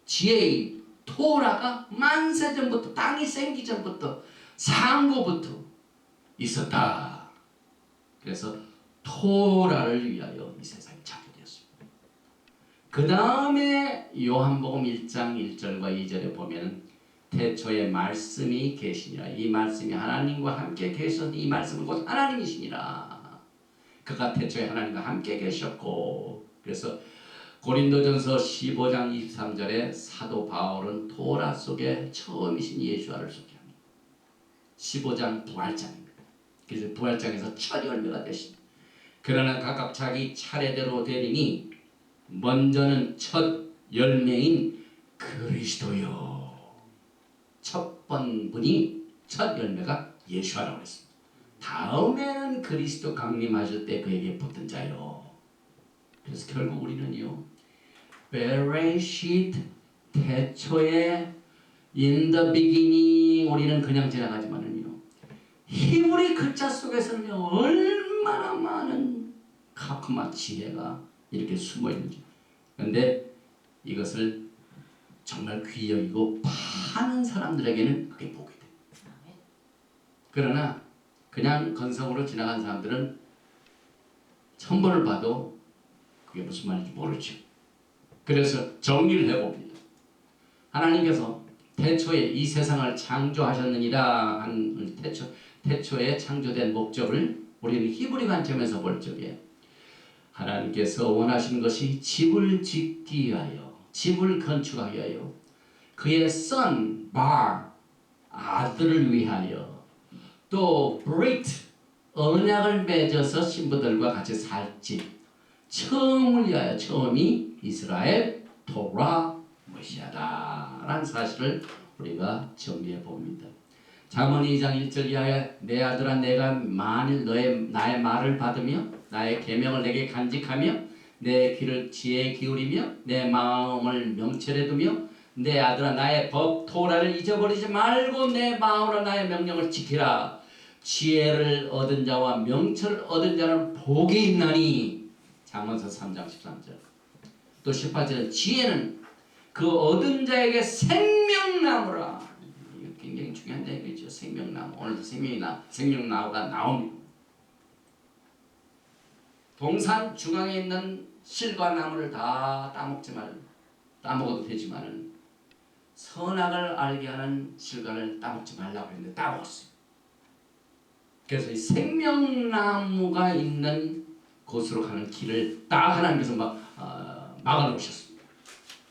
지혜의 토라가 만세 전부터 땅이 생기기 전부터 상고부터 있었다. 그래서 토라를 위하여 이 세상에 창조되었습니다. 그 다음에 요한복음 1장 1절과 2절에 보면 태초에 말씀이 계시니라. 이 말씀이 하나님과 함께 계셨니 이 말씀은 곧 하나님이시니라. 그가 태초에 하나님과 함께 계셨고, 그래서 고린도전서 15장 23절에 사도 바울은 토라 속에 처음이신 예수와를 소개합니다. 15장 부활장입니다. 그래서 부활장에서 첫 열매가 되신, 그러나 각각 자기 차례대로 되리니 먼저는 첫 열매인 그리스도요. 첫 번분이 첫 열매가 예수라고 했습니다. 다음에는 그리스도 강림하실 때 그에게 붙은 자요. 그래서 결국 우리는요, 베레시트 태초에 in the beginning 우리는 그냥 지나가지만은요, 히브리 글자 속에서는요 얼마나 많은 카크마 지혜가 이렇게 숨어 있는지. 그런데 이것을 정말 귀히 여기고 파는 사람들에게는 그게 복이 돼. 그러나 그냥 건성으로 지나간 사람들은 천번을 봐도 그게 무슨 말인지 모르죠. 그래서 정리를 해봅니다. 하나님께서 태초에 이 세상을 창조하셨느니라 한 태초에 창조된 목적을 우리는 히브리 관점에서 볼 적에 하나님께서 원하신 것이 집을 짓기 위하여, 집을 건축하기 위하여, 그의 son, bar, 아들을 위하여, 또 brit, 언약을 맺어서 신부들과 같이 살 집, 처음을 위하여, 처음이 이스라엘 토라 메시아다라는 사실을 우리가 정리해 봅니다. 잠언 2장 1절 이하에 내 아들아 내가 만일 나의 말을 받으며 나의 계명을 내게 간직하며 내 귀를 지혜에 기울이며 내 마음을 명철에 두며 내 아들아 나의 법 토라를 잊어버리지 말고 내 마음으로 나의 명령을 지키라. 지혜를 얻은 자와 명철을 얻은 자는 복이 있나니. 잠언서 3장 13절. 또 18절은 지혜는 그 얻은 자에게 생명나무라. 이거 굉장히 중요한 얘기죠. 생명나무. 오늘도 생명나무가 나옵니다. 동산 중앙에 있는 실과 나무를 다 따먹어도 되지만은 선악을 알게 하는 실과를 따먹지 말라고 했는데 따먹었어요. 그래서 이 생명나무가 있는 곳으로 가는 길을 딱 하나님께서 막아놓으셨습니다.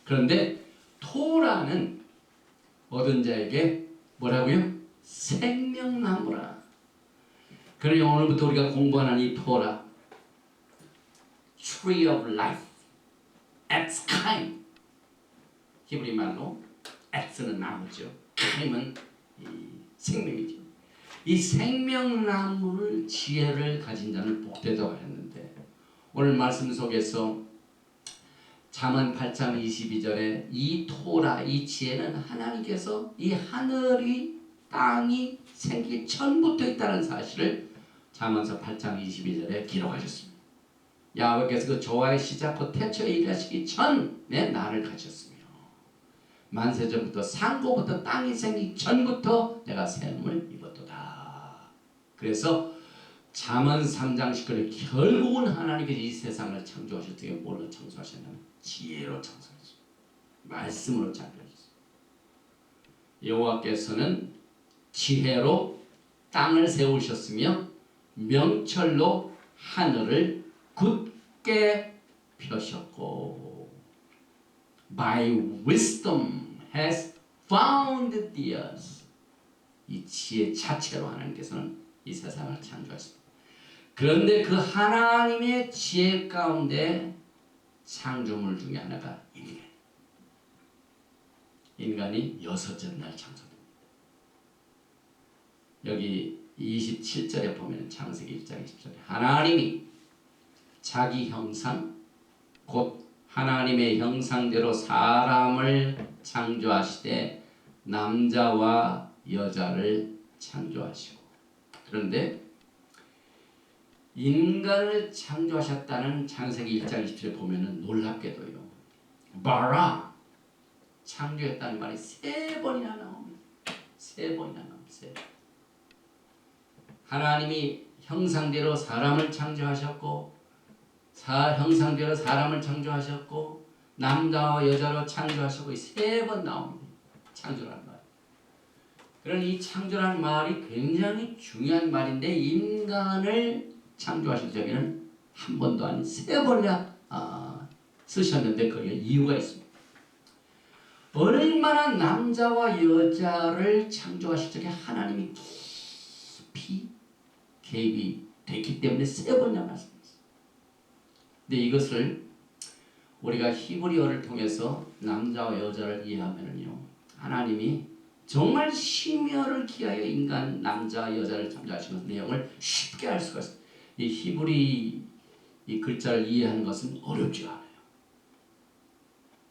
그런데 토라는 얻은 자에게 뭐라고요? 생명나무라. 그러니 오늘부터 우리가 공부하는 이 토라, Tree of Life, X kind. 히브리 말로 X는 나무죠. Time은 생명이죠. 이 생명나무를 지혜를 가진 자는 복되다고 했는데, 오늘 말씀 속에서 잠언 8장 22절에 이 토라, 이 지혜는 하나님께서 이 하늘이 땅이 생기기 전부터 있다는 사실을 잠언서 8장 22절에 기록하셨습니다. 야훼께서 그 조화의 시작 곧 태초에 일하시기 전에 나를 가셨으며 만세전부터 상고부터 땅이 생기기 전부터 내가 샘을 입었도다. 그래서 잠언 3장 19절에 결국은 하나님께서 이 세상을 창조하실 때 뭘로 창조하셨냐면 지혜로 창조하셨습니다. 말씀으로 창조하셨습니다. 여호와께서는 지혜로 땅을 세우셨으며 명철로 하늘을 굳게 펴셨고 By wisdom has founded the earth. 이 지혜 자체로 하나님께서는 이 세상을 창조하셨습니다. 그런데 그 하나님의 지혜 가운데 창조물 중에 하나가 인간. 인간이 여섯째 날 창조됩니다. 여기 27절에 보면 창세기 1장 20절에 하나님이 자기 형상 곧 하나님의 형상대로 사람을 창조하시되 남자와 여자를 창조하시고. 그런데 인간을 창조하셨다는 창세기 1장 20절에 보면은 놀랍게도요, 바라 창조했다는 말이 3번이나 나옵니다. 3번이나 나옵니다. 하나님이 형상대로 사람을 창조하셨고 형상대로 사람을 창조하셨고 남자와 여자로 창조하셨고 3번 나옵니다. 창조라는 말. 그런 이 창조라는 말이 굉장히 중요한 말인데 인간을 창조하실 적에는 한 번도 아닌 3번이나 쓰셨는데 그게 이유가 있습니다. 얼마나 남자와 여자를 창조하실 적에 하나님이 깊이 개입이 됐기 때문에 3번이나 말씀했어요. 근데 이것을 우리가 히브리어를 통해서 남자와 여자를 이해하면요, 하나님이 정말 심혈을 기하여 인간 남자 여자를 창조하시는 내용을 쉽게 알 수가 있어요. 이 히브리 이 글자를 이해하는 것은 어렵지 않아요.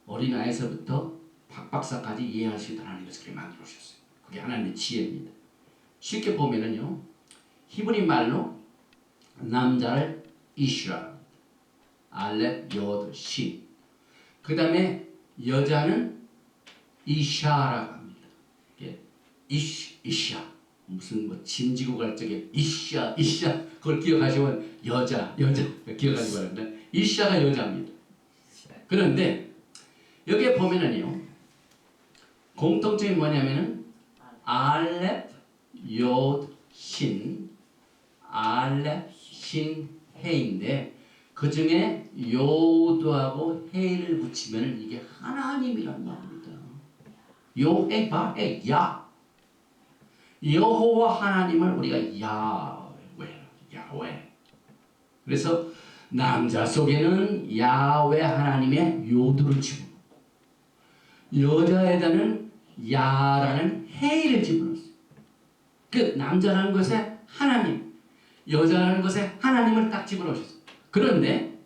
어린아이에서부터 박박사까지 이해할 수 있도록 하나님께서 그렇게 만들어주셨어요. 그게 하나님의 지혜입니다. 쉽게 보면은요, 히브리 말로 남자를 이슈라, 알렙, 요드, 신. 그 다음에 여자는 이샤라고 합니다. 이샤. 무슨 뭐 짐지고 갈 적에 이샤. 그걸 기억하시면 여자 기억하시기 바랍니다. 이샤가 여자입니다. 그런데 여기에 보면은요, 공통점이 뭐냐면은 알렙, 요드, 신, 알렙, 신, 해인데 그 중에 요드하고 해를 붙이면 이게 하나님이란 말입니다. 요해, 바해, 야. 여호와 하나님을 우리가 야훼. 그래서 남자 속에는 야훼 하나님의 요드를 집어넣고 여자에다는 야라는 해를 집어넣었어요. 그 남자라는 것에 하나님, 여자라는 것에 하나님을 딱 집어넣으셨어요. 그런데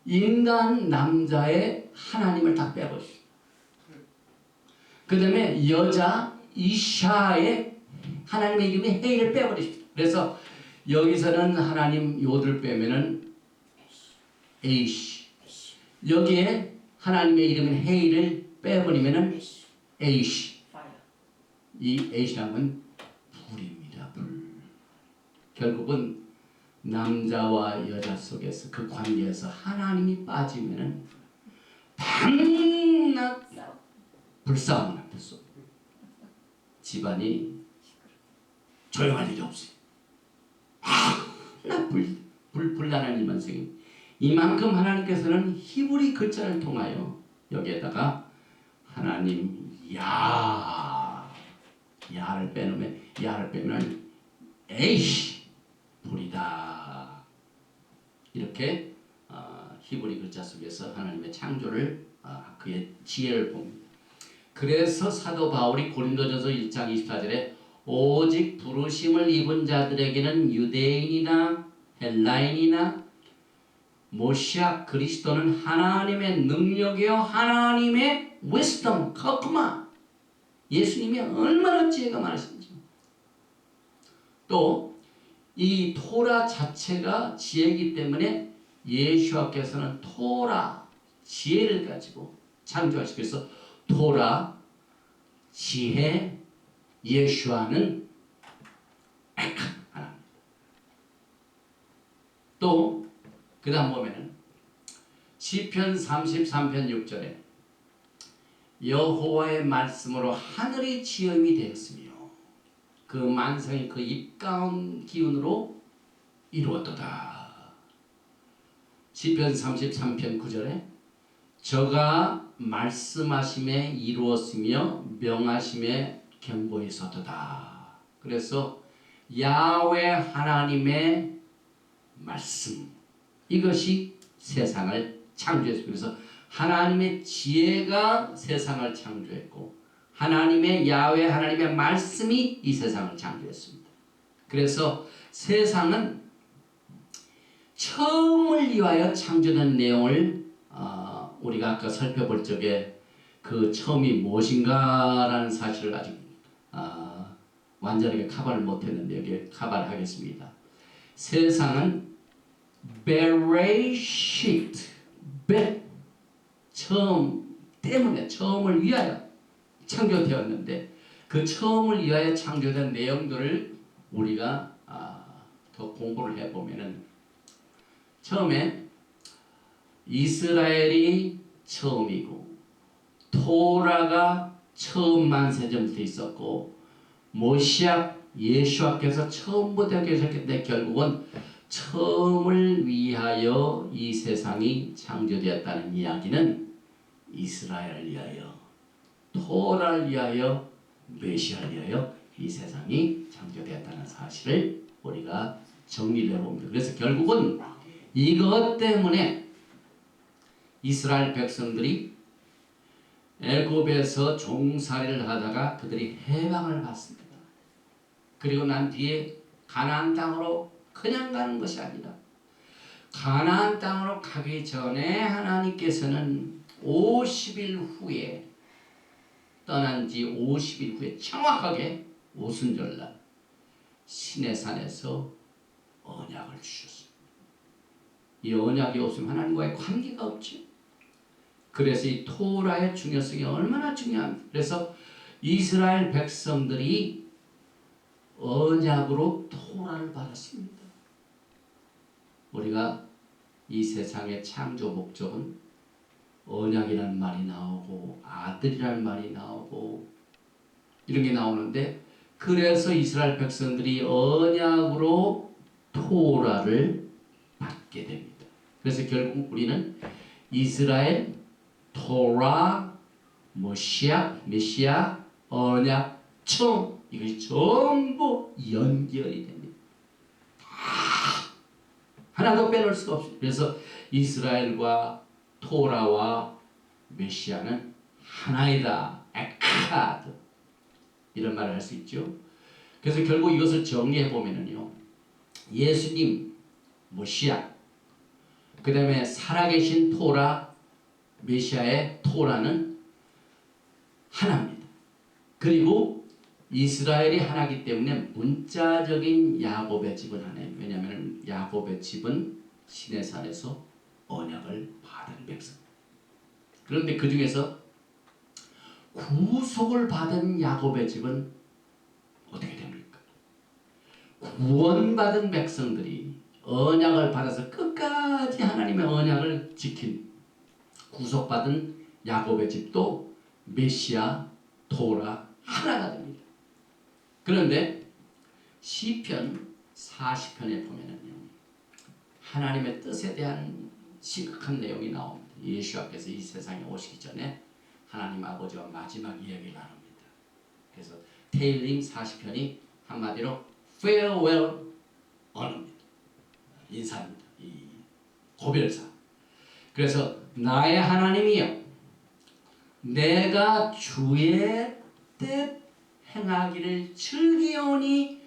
인간 남자의 하나님을 다 빼버렸어요. 그 다음에 여자 이샤의 하나님의 이름의 헤이를 빼버리십시오. 그래서 여기서는 하나님 요드를 빼면은 에이시, 여기에 하나님의 이름인 헤이를 빼버리면은 에이시. 이 에이시라는 불입니다. 불. 결국은 남자와 여자 속에서 그 관계에서 하나님이 빠지면은 밤낮 불싸움을 앞에서 집안이 조용할 일이 없어요. 불난한 일만 생깁니다. 이만큼 하나님께서는 히브리 글자를 통하여 여기에다가 하나님 야를 빼면 에이시 불이다. 이렇게 히브리 글자 속에서 하나님의 창조를 그의 지혜를 봅니다. 그래서 사도 바울이 고린도전서 1장 24절에 오직 부르심을 입은 자들에게는 유대인이나 헬라인이나 모시아 그리스도는 하나님의 능력이요 하나님의 wisdom, 커크마. 예수님이 얼마나 지혜가 많으신지. 또 이 토라 자체가 지혜이기 때문에 예수께서는 토라 지혜를 가지고 창조하시고 그래서 토라 지혜 예수와는 하나입니다. 또 그 다음 보면은 시편 33편 6절에 여호와의 말씀으로 하늘이 지음이 되었으며 그 만성이 그 입가운 기운으로 이루었도다. 시편 33편 9절에 저가 말씀하심에 이루었으며 명하심에 경고했었도다. 그래서 야훼 하나님의 말씀, 이것이 세상을 창조했습니다. 그래서 하나님의 지혜가 세상을 창조했고 하나님의 야훼 하나님의 말씀이 이 세상을 창조했습니다. 그래서 세상은 처음을 위하여 창조된 내용을 우리가 아까 살펴볼 적에 그 처음이 무엇인가라는 사실을 아직 완전하게 커버를 못했는데 여기에 커버를 하겠습니다. 세상은 베레시트, 처음 때문에 처음을 위하여 창조되었는데 그 처음을 위하여 창조된 내용들을 우리가 더 공부를 해보면은 처음에 이스라엘이 처음이고 토라가 처음 만세전부터 있었고 모시아 예수께서 처음부터 계셨기 때문에 결국은 처음을 위하여 이 세상이 창조되었다는 이야기는 이스라엘을 위하여 토라를 위하여 메시아를 위하여 이 세상이 창조되었다는 사실을 우리가 정리를 해봅니다. 그래서 결국은 이것 때문에 이스라엘 백성들이 애굽에서 종살이를 하다가 그들이 해방을 받습니다. 그리고 난 뒤에 가나안 땅으로 그냥 가는 것이 아니라 가나안 땅으로 가기 전에 하나님께서는 50일 후에 떠난 지 50일 후에 정확하게 오순절날 시내산에서 언약을 주셨습니다. 이 언약이 없으면 하나님과의 관계가 없죠. 그래서 이 토라의 중요성이 얼마나 중요합니다. 그래서 이스라엘 백성들이 언약으로 토라를 받았습니다. 우리가 이 세상의 창조 목적은 언약이라는 말이 나오고 아들이라는 말이 나오고 이런 게 나오는데 그래서 이스라엘 백성들이 언약으로 토라를 받게 됩니다. 그래서 결국 우리는 이스라엘, 토라, 메시아, 언약, 청 이것이 전부 연결이 됩니다. 하나도 빼놓을 수가 없습니다. 그래서 이스라엘과 토라와 메시아는 하나이다. 에카드 이런 말을 할 수 있죠. 그래서 결국 이것을 정리해 보면은요, 예수님, 메시아, 그 다음에 살아계신 토라, 메시아의 토라는 하나입니다. 그리고 이스라엘이 하나이기 때문에 문자적인 야곱의 집은 하나예요. 왜냐하면 야곱의 집은 시내산에서 언약을 받은 백성. 그런데 그 중에서 구속을 받은 야곱의 집은 어떻게 됩니까? 구원받은 백성들이 언약을 받아서 끝까지 하나님의 언약을 지킨 구속받은 야곱의 집도 메시아, 토라 하나가 됩니다. 그런데 시편 40편에 보면은요, 하나님의 뜻에 대한 심각한 내용이 나옵니다. 예수께서 이 세상에 오시기 전에 하나님 아버지와 마지막 이야기를 나눕니다. 그래서 테일링 40편이 한마디로 farewell 언어입니다. 인사입니다. 이 고별사. 그래서 나의 하나님이여, 내가 주의 뜻 행하기를 즐기오니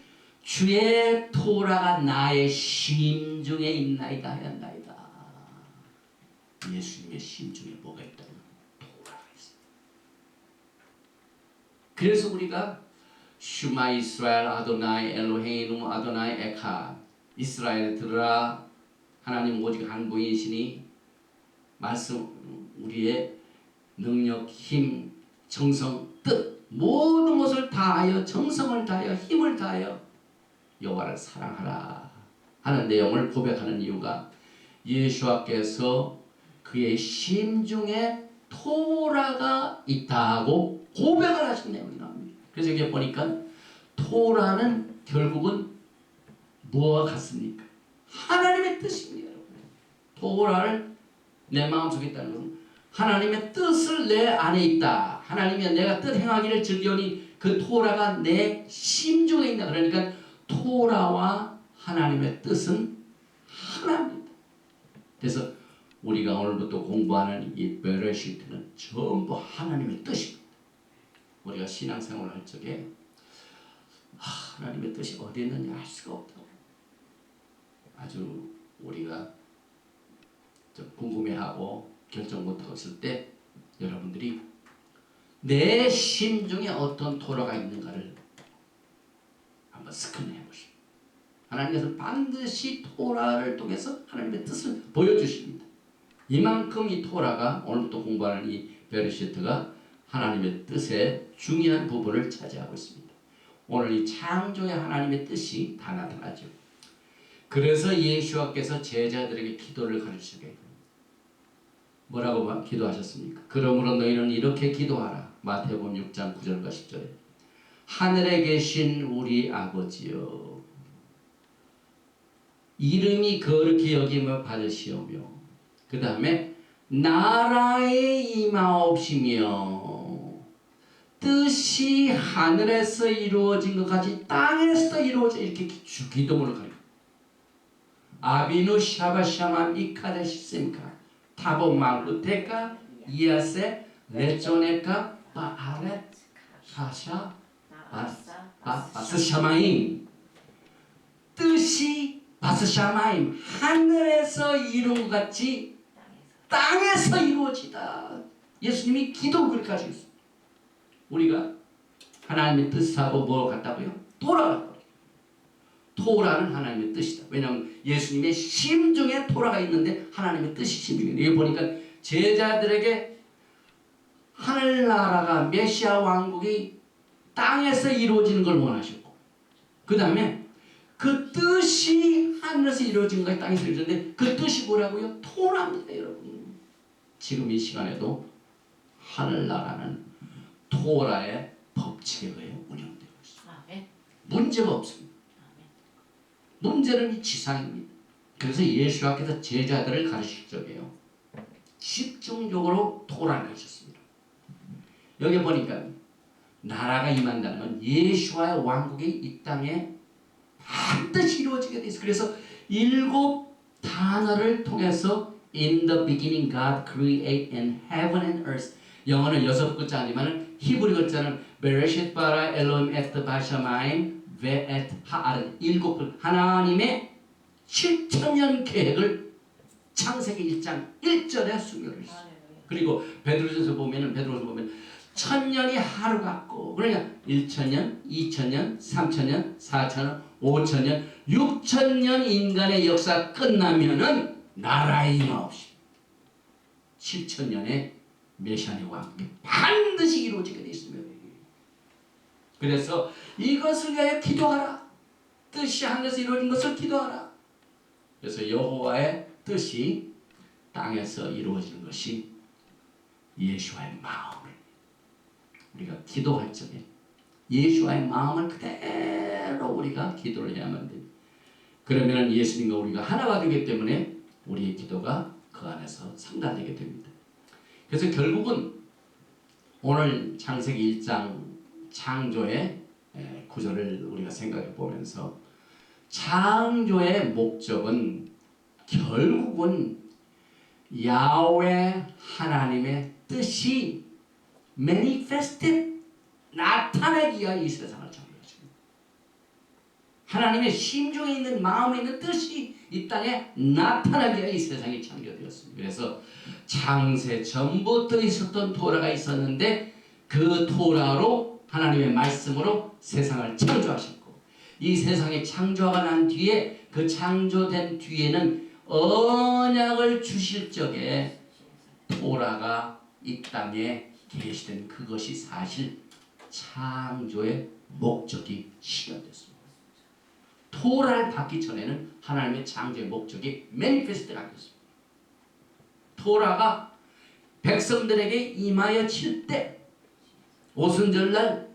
주의 토라가 나의 심중에 있나이다 하였나이다. 예수님의 심중에 뭐가 있다고? 토라가 있습니다. 그래서 우리가 슈마 이스라엘 아도나이 엘로헤이누 아도나이 에카, 이스라엘 들으라 하나님 오직 한 분이시니 말씀 우리의 능력, 힘, 정성, 뜻 모든 것을 다하여 정성을 다하여 힘을 다하여 여호와를 사랑하라 하는 내용을 고백하는 이유가 예수께서 그의 심중에 토라가 있다고 고백을 하신 내용이 나옵니다. 그래서 여기 보니까 토라는 결국은 무엇과 같습니까? 하나님의 뜻입니다. 토라를 내 마음속에 있다는 것은 하나님의 뜻을 내 안에 있다. 하나님이 내가 뜻 행하기를 즐겨니 그 토라가 내 심중에 있다. 그러니까 토라와 하나님의 뜻은 하나입니다. 그래서 우리가 오늘부터 공부하는 이 베레시트는 전부 하나님의 뜻입니다. 우리가 신앙생활을 할 적에 하나님의 뜻이 어디 있느냐 알 수가 없다고 아주 우리가 좀 궁금해하고 결정 못하고 있을 때 여러분들이 내 심중에 어떤 토라가 있는가를 한번 스캔해 보십시오. 하나님께서 반드시 토라를 통해서 하나님의 뜻을 보여주십니다. 이만큼 이 토라가 오늘부터 공부하는 이 베르시트가 하나님의 뜻의 중요한 부분을 차지하고 있습니다. 오늘 이 창조의 하나님의 뜻이 다 나타나죠. 그래서 예수와께서 제자들에게 기도를 가르치게 뭐라고 기도하셨습니까? 그러므로 너희는 이렇게 기도하라. 마태복음 6장 9절과 10절에 하늘에 계신 우리 아버지여 이름이 거룩히 여김을 받으시오며 그 다음에 나라의 임하옵시며 뜻이 하늘에서 이루어진 것 같이 땅에서 이루어져 이렇게 기도문을 가르쳐 아비누 샤바샤마 이카데시셈카 타보 말루테카 이아세 레조네카 바아레 사샤 바스샤마임 뜻이 바스샤마임 하늘에서 이룬 것 같이 땅에서 이루어지다. 예수님이 기도를 그렇게 하시겠어요. 우리가 하나님의 뜻하고 뭐 같다고요? 토라라고. 토라는 하나님의 뜻이다. 왜냐하면 예수님의 심중에 토라가 있는데 하나님의 뜻이 심중에. 여기 보니까 제자들에게 하늘나라가 메시아 왕국이 땅에서 이루어지는 걸 원하셨고 그 다음에 그 뜻이 하늘에서 이루어진 거에 땅에서 이루어졌는데 그 뜻이 뭐라고요? 토라입니다. 여러분 지금 이 시간에도 하늘나라는 토라의 법칙에 의해 운영되고 있습니다. 문제가 없습니다. 문제는 이 지상입니다. 그래서 예수께서 제자들을 가르칠 적에요. 집중적으로 토라를 가르쳤습니다. 여기 보니까 나라가 임한다는 건 예수와의 왕국이 이 땅에 반드시 이루어지게 돼 있어요. 그래서 7 단어를 통해서 In the beginning God created heaven and earth. 영어는 6글자 아니면 히브리 글자는 베레쉿 바라 엘로임 에트 바샤마임 베에트 하아르 7글 하나님의 7천년 계획을 창세기 1장 1절에 수교를 했어요. 그리고 베드로전서 보면 1000년이 하루 같고 그러니까 1000년, 2000년, 3000년, 4000년, 5000년, 6000년 인간의 역사 끝나면은 나라의 임하옵시 7000년의 메시아의 왕국이 반드시 이루어지게 되어 있습니다. 그래서 이것을 위하여 기도하라. 뜻이 하늘에서 이루어진 것을 기도하라. 그래서 여호와의 뜻이 땅에서 이루어지는 것이 예수와의 마음을 우리가 기도할 적에 예수와의 마음을 그대로 우리가 기도를 해야만 됩니다. 그러면 예수님과 우리가 하나가 되기 때문에 우리의 기도가 그 안에서 상달되게 됩니다. 그래서 결국은 오늘 창세기 1장 창조의 구절을 우리가 생각해 보면서 창조의 목적은 결국은 야훼 하나님의 뜻이 manifested 나타내기 위하여 이 세상을 창조했습니다. 하나님의 심중에 있는 마음에 있는 뜻이 이 땅에 나타나기 위하여 이 세상이 창조되었습니다. 그래서 창세 전부터 있었던 토라가 있었는데 그 토라로 하나님의 말씀으로 세상을 창조하셨고 이 세상이 창조가 난 뒤에 그 창조된 뒤에는 언약을 주실 적에 토라가 이 땅에 계시된 그것이 사실 창조의 목적이 실현됐습니다. 토라를 받기 전에는 하나님의 창조의 목적이 매니페스트가 됐습니다. 토라가 백성들에게 임하여 칠 때 오순절날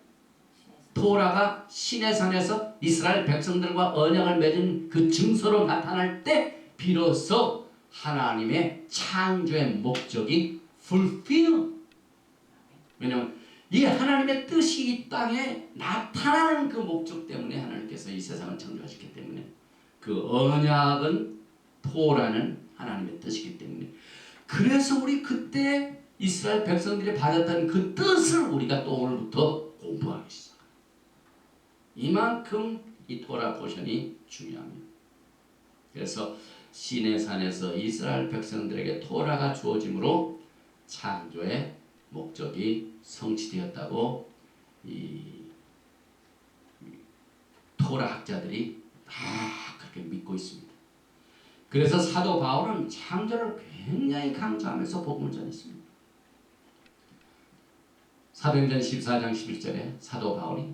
토라가 시내산에서 이스라엘 백성들과 언약을 맺은 그 증서로 나타날 때 비로소 하나님의 창조의 목적이 fulfill. 왜냐하면 이 하나님의 뜻이 이 땅에 나타나는 그 목적 때문에 하나님께서 이 세상을 창조하셨기 때문에 그 언약은 토라는 하나님의 뜻이기 때문에 그래서 우리 그때 이스라엘 백성들이 받았던 그 뜻을 우리가 또 오늘부터 공부하기 시작합니다. 이만큼 이 토라 포션이 중요합니다. 그래서 시내산에서 이스라엘 백성들에게 토라가 주어짐으로 창조의 목적이 성취되었다고 이 토라 학자들이 다 그렇게 믿고 있습니다. 그래서 사도 바울은 창조를 굉장히 강조하면서 복음을 전했습니다. 사도행전 14장 11절에 사도 바울이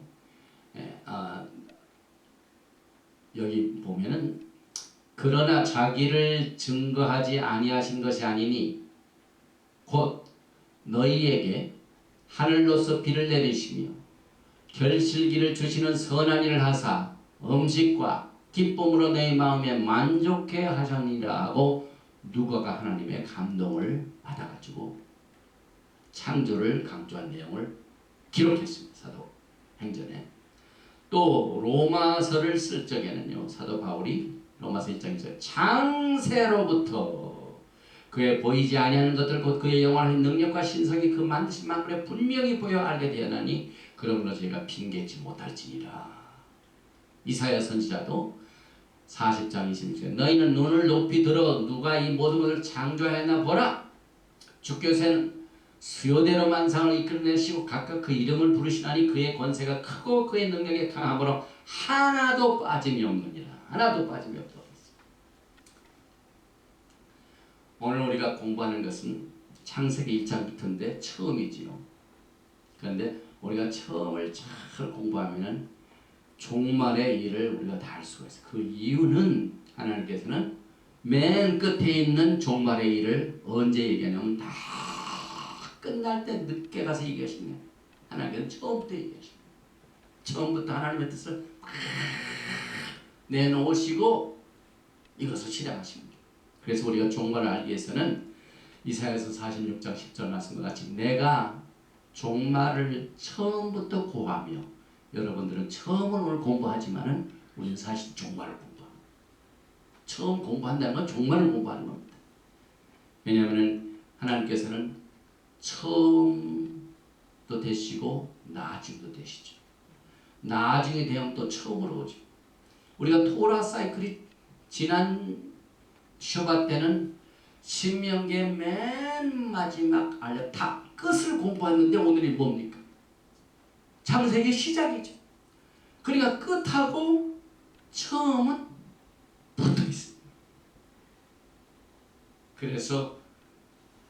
여기 보면은 그러나 자기를 증거하지 아니하신 것이 아니니 곧 너희에게 하늘로서 비를 내리시며 결실기를 주시는 선한 일을 하사 음식과 기쁨으로 내 마음에 만족해 하셨느니라 하고 누가가 하나님의 감동을 받아가지고 창조를 강조한 내용을 기록했습니다. 사도행전에. 또 로마서를 쓸 적에는요. 사도 바울이 로마서 1장에서 창세로부터 그의 보이지 아니하는 것들 곧 그의 영원한 능력과 신성이 그 만드신 만물에 분명히 보여 알게 되었나니 그러므로 저희가 핑계치 못할지니라. 이사야 선지자도 40장 26절 너희는 눈을 높이 들어 누가 이 모든 것을 창조하였나 보라. 주께서는 수요대로 만상을 이끌어내시고 각각 그 이름을 부르시나니 그의 권세가 크고 그의 능력이 강함으로 하나도 빠짐이 없느니라. 하나도 빠짐이 없다. 오늘 우리가 공부하는 것은 창세기 1장부터인데 처음이지요. 그런데 우리가 처음을 잘 공부하면은 종말의 일을 우리가 다 알 수가 있어요. 그 이유는 하나님께서는 맨 끝에 있는 종말의 일을 언제 얘기하냐면 다 끝날 때 늦게 가서 얘기하시네요. 하나님께서는 처음부터 얘기하시네요. 처음부터 하나님의 뜻을 내놓으시고 이것을 실행하십니다. 그래서 우리가 종말을 알기 위해서는 이사야서 46장 10절 말씀과 같이 내가 종말을 처음부터 고하며 여러분들은 처음은 오늘 공부하지만은 우리는 사실 종말을 공부합니다. 처음 공부한다는 건 종말을 공부하는 겁니다. 왜냐하면 하나님께서는 처음도 되시고 나중도 되시죠. 나중에 되면 또 처음으로 오죠. 우리가 토라 사이클이 지난 슈바 때는 신명기의 맨 마지막 알렙탑 끝을 공부했는데 오늘이 뭡니까? 창세기 시작이죠. 그러니까 끝하고 처음은 붙어 있습니다. 그래서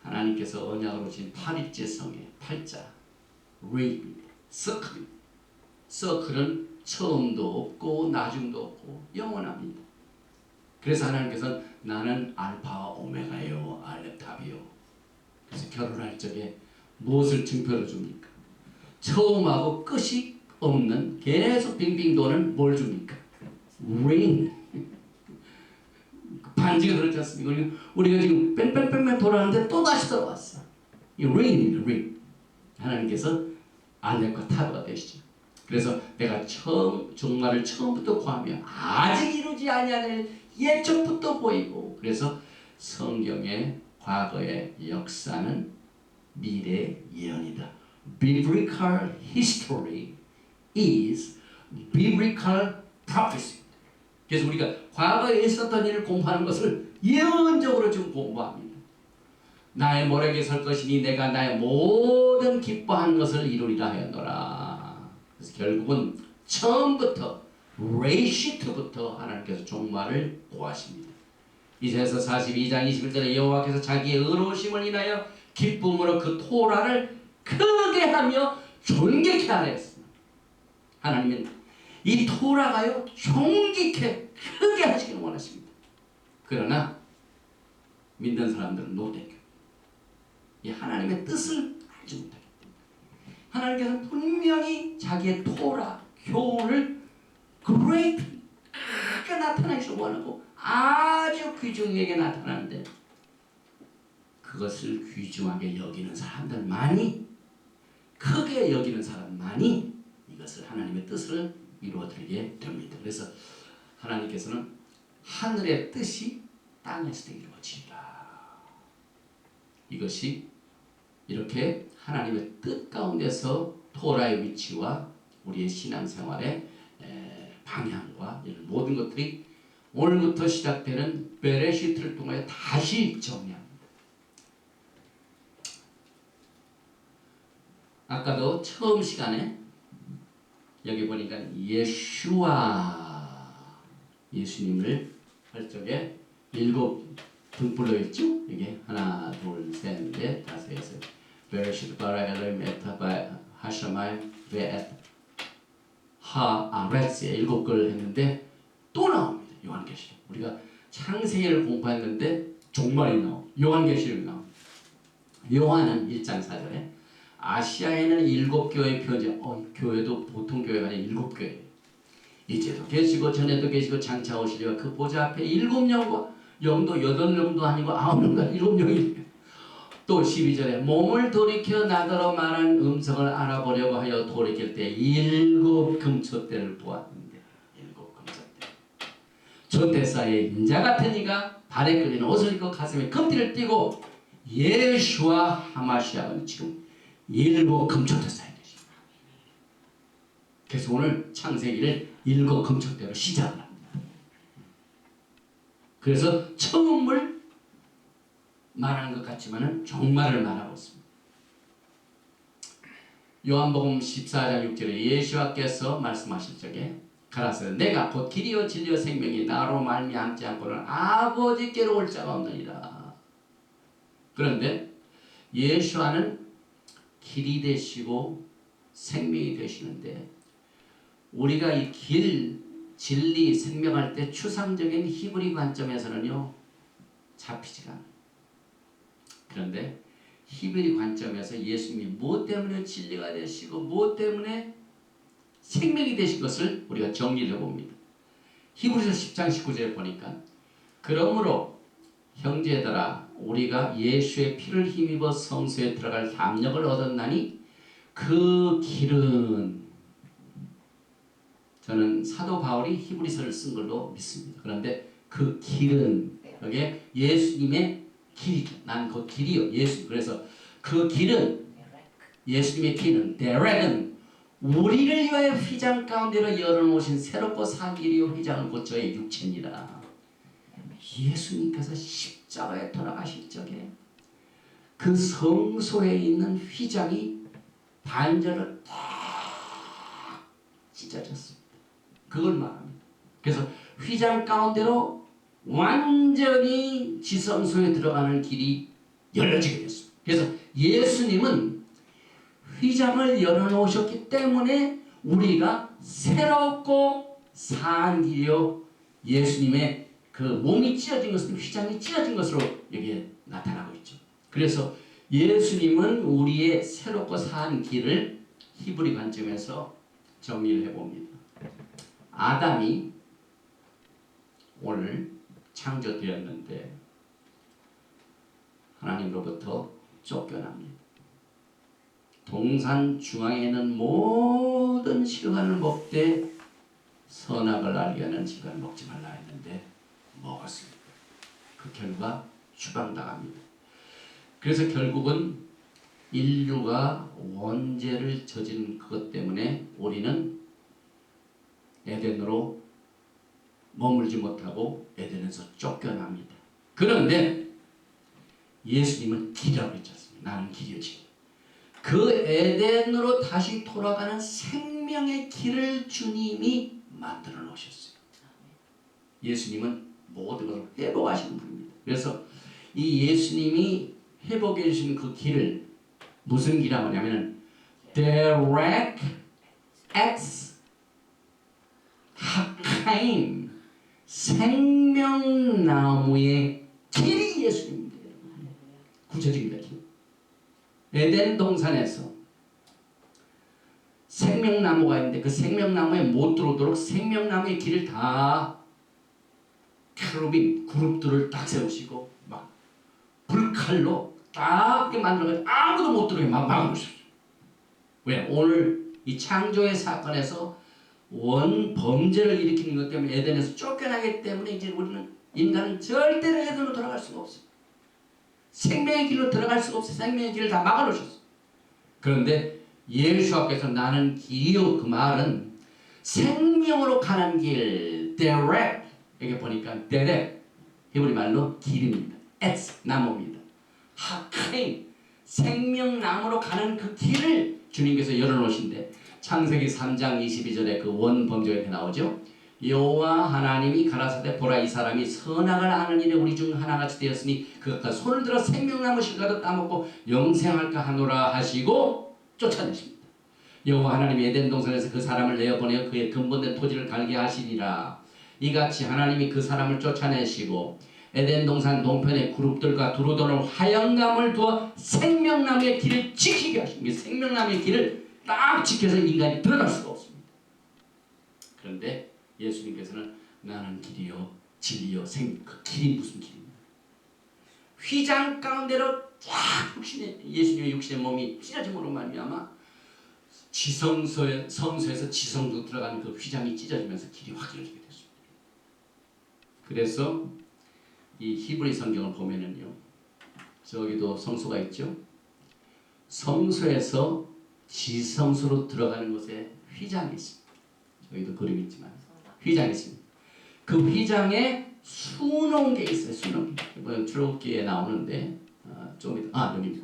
하나님께서 언약으로 진 8일째 성의 8자 링입니다. 서클입니다. 서클은 처음도 없고 나중도 없고 영원합니다. 그래서 하나님께서는 나는 알파와 오메가요 알렙탑이요. 그래서 결혼할 적에 무엇을 증표로 줍니까? 처음하고 끝이 없는 계속 빙빙 도는 뭘 줍니까? ring. 반지가 그렇지 않습니까? 우리가 지금 뺑뺑뺑뺑 돌아가는데 또 다시 돌아왔어. 이 ring입니다. ring. 하나님께서 알렙과 타브가 되시죠. 그래서 내가 종말을 처음부터 구하며 아직 이루지 아니하는 예적부터 보이고 그래서 성경의 과거의 역사는 미래 예언이다. Biblical history is biblical prophecy. 그래서 우리가 과거에 있었던 일을 공부하는 것을 예언적으로 지금 공부합니다. 나의 모래에 설 것이니 내가 나의 모든 기뻐하는 것을 이루리라 하였노라. 그래서 결국은 처음부터 레이시트부터 하나님께서 종말을 고하십니다. 이사야서 42장 21절에 여호와께서 자기의 의로우심을 인하여 기쁨으로 그 토라를 크게 하며 존귀케 하였습니다. 하나님은 이 토라가요 존귀케 크게 하시기를 원하십니다. 그러나 믿는 사람들은 못해요. 이 하나님의 뜻을 알지 못하기 때문에 하나님께서는 분명히 자기의 토라 교훈을 great 크게 나타나기를 원하고 아주 귀중하게 나타나는데 그것을 귀중하게 여기는 사람들만이 크게 여기는 사람만이 이것을 하나님의 뜻을 이루어드리게 됩니다. 그래서 하나님께서는 하늘의 뜻이 땅에서 이루어지리라. 이것이 이렇게 하나님의 뜻 가운데서 토라의 위치와 우리의 신앙생활의 방향과 이런 모든 것들이 오늘부터 시작되는 베레시트를 통하여 다시 정리합니다. 아까도 처음 시간에 여기 보니까 예수님을 할 적에 7 등불로 있죠? 이게 하나, 둘, 셋, 넷, 다섯, 여섯. 베레시트 바라 엘레임 에타 바 하샤마이 베엣 하 아레스에 7걸 했는데 또 나옵니다. 요한계시록. 우리가 창세기를 공부했는데 종말이 나오고 요한계시록이 나오고 요한은 1장 4절에 아시아에는 7교회 표제 교회도 보통 교회가 아니라 7교회 이제도 계시고 전에도 계시고 장차 오시리와 그 보좌 앞에 7영과 영도 8영도 아니고 9영도 7영이 또 12절에 몸을 돌이켜 나더러 말한 음성을 알아보려고 하여 돌이킬 때 7 금초대를 보았는데 7 금초대 조태사의 인자 같은 이가 발에 끌리는 옷을 입고 가슴에 금띠를 띠고 예수와 하마시아는 지금 7 금초대사에 계십니다. 그래서 오늘 창세기를 7 금초대로 시작을 합니다. 그래서 처음을 말하는 것 같지만은 종말을 말하고 있습니다. 요한복음 14장 6절에 예수께서 말씀하실 적에 가라사대 내가 곧 길이요 진리요 생명이 나로 말미암지 않고는 아버지께로 올 자가 없느니라. 그런데 예수와는 길이 되시고 생명이 되시는데 우리가 이 길, 진리, 생명할 때 추상적인 히브리 관점에서는요 잡히지가 않아요. 그런데 히브리 관점에서 예수님이 무엇 때문에 진리가 되시고 무엇 때문에 생명이 되신 것을 우리가 정리를 해봅니다. 히브리서 10장 19절에 보니까 그러므로 형제들아 우리가 예수의 피를 힘입어 성소에 들어갈 담력을 얻었나니 그 길은 저는 사도 바울이 히브리서를 쓴 걸로 믿습니다. 그런데 그 길은 여기에 예수님의 길이죠. 난 그 길이요. 예수. 그래서 그 길은 예수님의 길은 데렉은 우리를 위하여 휘장 가운데로 열어놓으신 새롭고 산 길이요 휘장을 곧 저의 육체니라. 예수님께서 십자가에 돌아가실 적에 그 성소에 있는 휘장이 반절을 딱 찢어졌습니다. 그걸 말합니다. 그래서 휘장 가운데로 완전히 지성소에 들어가는 길이 열려지게 됐습니다. 그래서 예수님은 휘장을 열어놓으셨기 때문에 우리가 새롭고 산 길이요 예수님의 그 몸이 찢어진 것은 휘장이 찢어진 것으로 여기에 나타나고 있죠. 그래서 예수님은 우리의 새롭고 산 길을 히브리 관점에서 정리를 해봅니다. 아담이 오늘 창조되었는데 하나님으로부터 쫓겨납니다. 동산 중앙에는 모든 실과를 먹되 선악을 알게 하는 실과를 먹지 말라 했는데 먹었습니다. 그 결과 추방당합니다. 그래서 결국은 인류가 원죄를 저지른 그것 때문에 우리는 에덴으로 머물지 못하고 에덴에서 쫓겨납니다. 그런데 예수님은 길이라고 했지 않습니까? 나는 길이지. 그 에덴으로 다시 돌아가는 생명의 길을 주님이 만들어 놓으셨어요. 예수님은 모든 것을 회복하시는 분입니다. 그래서 이 예수님이 회복해 주신 그 길을 무슨 길이라고 하냐면 Direct X 하카임 생명나무의 길이 예수님입니다. 구체적입니다. 에덴 동산에서 생명나무가 있는데 그 생명나무에 못 들어오도록 생명나무의 길을 다 캐루빔 그룹들을 딱 세우시고 막 불칼로 딱 만들어가지고 아무도 못 들어오게 막 막아놓으셨어요. 왜? 오늘 이 창조의 사건에서 원 범죄를 일으키는 것 때문에 에덴에서 쫓겨나기 때문에 이제 우리는 인간은 절대로 에덴으로 돌아갈 수가 없어요. 생명의 길로 들어갈 수가 없어요. 생명의 길을 다 막아놓으셨어요. 그런데 예수께서 나는 길이요 그 말은 생명으로 가는 길 direct 여기 보니까 direct 히브리 말로 길입니다. X 나무입니다. 하카임 생명나무로 가는 그 길을 주님께서 열어놓으신데 창세기 3장 22절에 그 원범죄가 이렇게 나오죠. 여호와 하나님이 가라사대 보라 이 사람이 선악을 아는 일에 우리 중 하나같이 되었으니 그가 손을 들어 생명나무 실과도 따먹고 영생할까 하노라 하시고 쫓아내십니다. 여호와 하나님이 에덴 동산에서 그 사람을 내어보내어 그의 근본된 토지를 갈게 하시니라. 이같이 하나님이 그 사람을 쫓아내시고 에덴 동산 동편의 그룹들과 두루 도는 화영감을 두어 생명나무의 길을 지키게 하십니다. 생명나무의 길을 딱 지켜서 인간이 들어갈 수가 없습니다. 그런데 예수님께서는 나는 길이요 진리요 그 길이 무슨 길입니까? 휘장 가운데로 쫙 예수님의 육신의 몸이 찢어짐으로 말미암아 성소에서 지성도 들어가는 그 휘장이 찢어지면서 길이 확 열리게 됐습니다. 그래서 이 히브리 성경을 보면은요, 저기도 성소가 있죠. 성소에서 지성소로 들어가는 곳에 휘장이 있습니다. 저기도 그림이 있지만 휘장이 있습니다. 그 휘장에 수놓은 게 있어요. 수놓은 게. 출애굽기에 나오는데 여기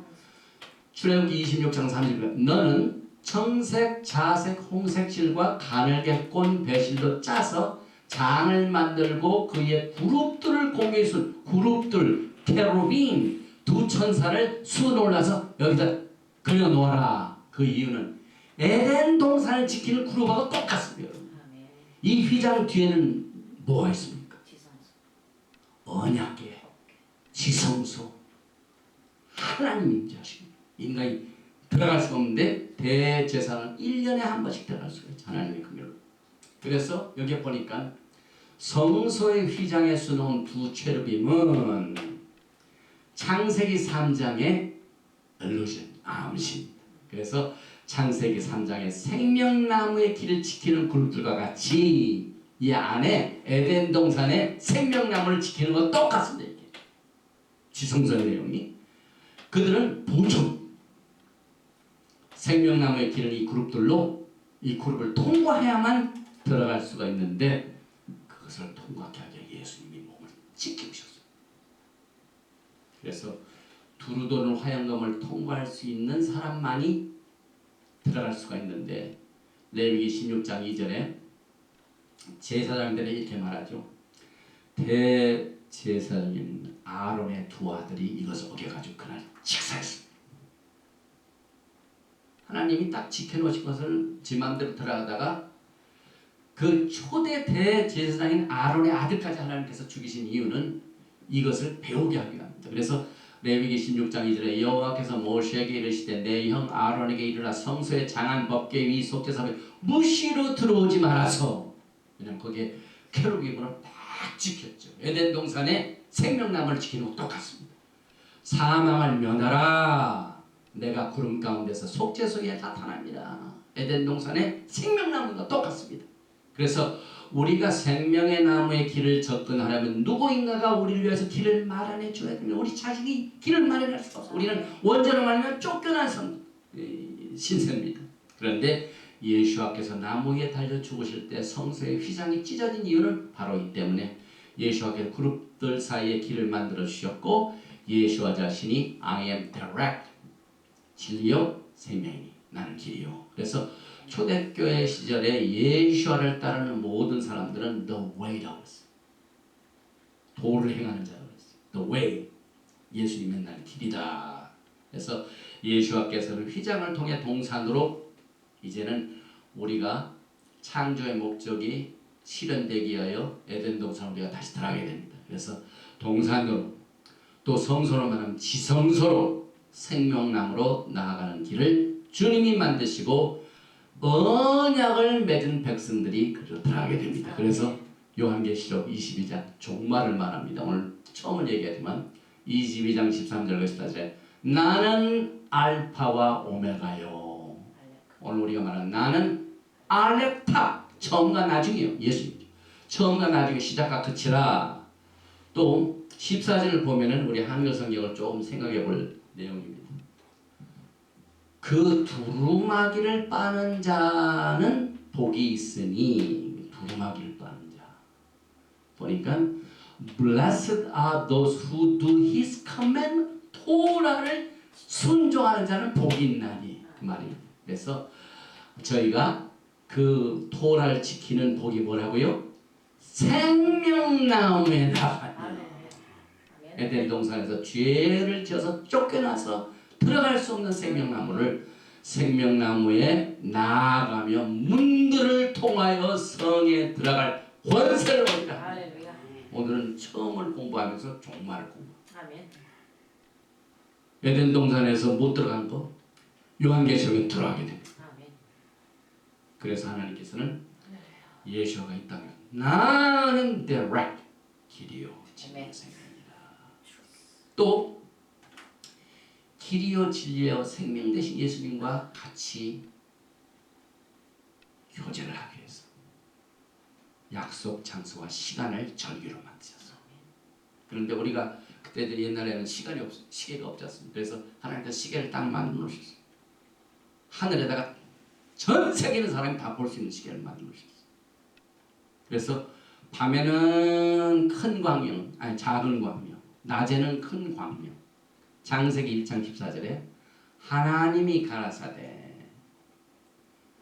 출애굽기 26장 30절 너는 청색, 자색, 홍색 실과 가늘게 꼰 배실로 짜서 장을 만들고 그의 그룹들을 공유해 준 그룹들 케루빔 두 천사를 수놓아서 여기다 그려 놓아라. 그 이유는 에덴 동산을 지키는 그룹하고 똑같습니다. 이 휘장 뒤에는 뭐가 있습니까? 언약계, 지성소, 하나님 임재하십니다. 인간이 들어갈 수가 없는데 대제사는 1년에 한 번씩 들어갈 수가 있죠. 하나님의 긍휼로. 그래서 여기 보니까 성소의 휘장에 수놓은 두 체르빔은 창세기 3장의 알루전, 암시입니다. 그래서 창세기 3장의 생명나무의 길을 지키는 그룹들과 같이 이 안에 에덴 동산의 생명나무를 지키는 것 똑같습니다. 이게 지성소의 내용이 그들은 보존 생명나무의 길은 이 그룹들로 이 그룹을 통과해야만 들어갈 수가 있는데 그것을 통과하게 하기 예수님이 몸을 지키셨어요. 그래서 두루 도는 화영검을 통과할 수 있는 사람만이 들어갈 수가 있는데 레위기 16장 2절에 제사장들이 이렇게 말하죠. 대제사장인 아론의 두 아들이 이것을 어겨가지고 그날 직사했습니다. 하나님이 딱 지켜놓으신 것을 지 마음대로 들어가다가 그 초대 대제사장인 아론의 아들까지 하나님께서 죽이신 이유는 이것을 배우게 하기 위함입니다. 그래서 레위기 16장 2절에 여호와께서 모세에게 이르시되 내 형 아론에게 이르라 성소의 장한 법궤 위 속죄사에 무시로 들어오지 말아서 그냥 거기에 케루빔으로 딱 지켰죠. 에덴 동산에 생명나무를 지키는 것 똑같습니다. 사망을 면하라 내가 구름 가운데서 속죄소에 나타납니다. 에덴 동산에 생명나무가 똑같습니다. 그래서 우리가 생명의 나무의 길을 접근하려면 누구인가가 우리를 위해서 길을 마련해 줘야 됩니다. 우리 자신이 길을 마련할 수가 없어요. 우리는 원죄로 말하면 쫓겨난 신세입니다. 그런데 예수와께서 나무 위에 달려 죽으실 때 성소의 휘장이 찢어진 이유는 바로 이 때문에 예수와께서 그룹들 사이에 길을 만들어 주셨고 예수와 자신이 I am direct 진리요 생명이니 나는 길이요. 그래서 초대교회 시절에 예수와를 따르는 모든 사람들은 the way라고 했어요. 도를 행하는 자라고 했어요. the way. 예수님은 나는 길이다. 그래서 예수와께서는 휘장을 통해 동산으로 이제는 우리가 창조의 목적이 실현되기 위하여 에덴 동산으로 우리가 다시 들어가게 됩니다. 그래서 동산으로 또 성소로 말하면 지성소로 생명나무로 나아가는 길을 주님이 만드시고 언약을 맺은 백성들이 그리로 들어가게 됩니다. 그래서 요한계시록 22장 종말을 말합니다. 오늘 처음을 얘기하지만 22장 13절 14절에 나는 알파와 오메가요. 오늘 우리가 말하는 나는 알렉타 처음과 나중이요. 예수님이죠. 처음과 나중에 시작과 끝이라. 또 14절을 보면은 우리 한글 성경을 조금 생각해 볼 내용입니다. 그 두루마기를 빠는 자는 복이 있으니 두루마기를 빠는 자 보니까 Blessed are those who do His command 토라를 순종하는 자는 복이 있나니 그 말이에요. 그래서 저희가 그 토라를 지키는 복이 뭐라고요? 생명나무에 나가요. 에덴 동산에서 죄를 지어서 쫓겨나서 들어갈 수 없는 생명나무를 생명나무에 나아가며 문들을 통하여 성에 들어갈 권세를 얻으라. 할렐루야. 오늘은 처음을 공부하면서 종말을 공부. 아멘. 에덴 동산에서 못 들어간 거 요한계시록에 들어가게 됩니다. 아멘. 그래서 하나님께서는 예수가 있다면 나는 the right 길이요 진리요 생명이다. 또 길이요 진리요 생명 되신 예수님과 같이 교제를 하기 위해서 약속 장소와 시간을 절기로 만드셨어. 그런데 우리가 그때들 옛날에는 시계가 없지 않습니까? 그래서 하나님께서 시계를 딱 만들어 놓으셨어요. 하늘에다가 전 세계 있는 사람이 다 볼 수 있는 시계를 만들어 놓으셨어요. 그래서 밤에는 큰 광명, 아니 작은 광명, 낮에는 큰 광명. 창세기 1장 14절에 하나님이 가라사대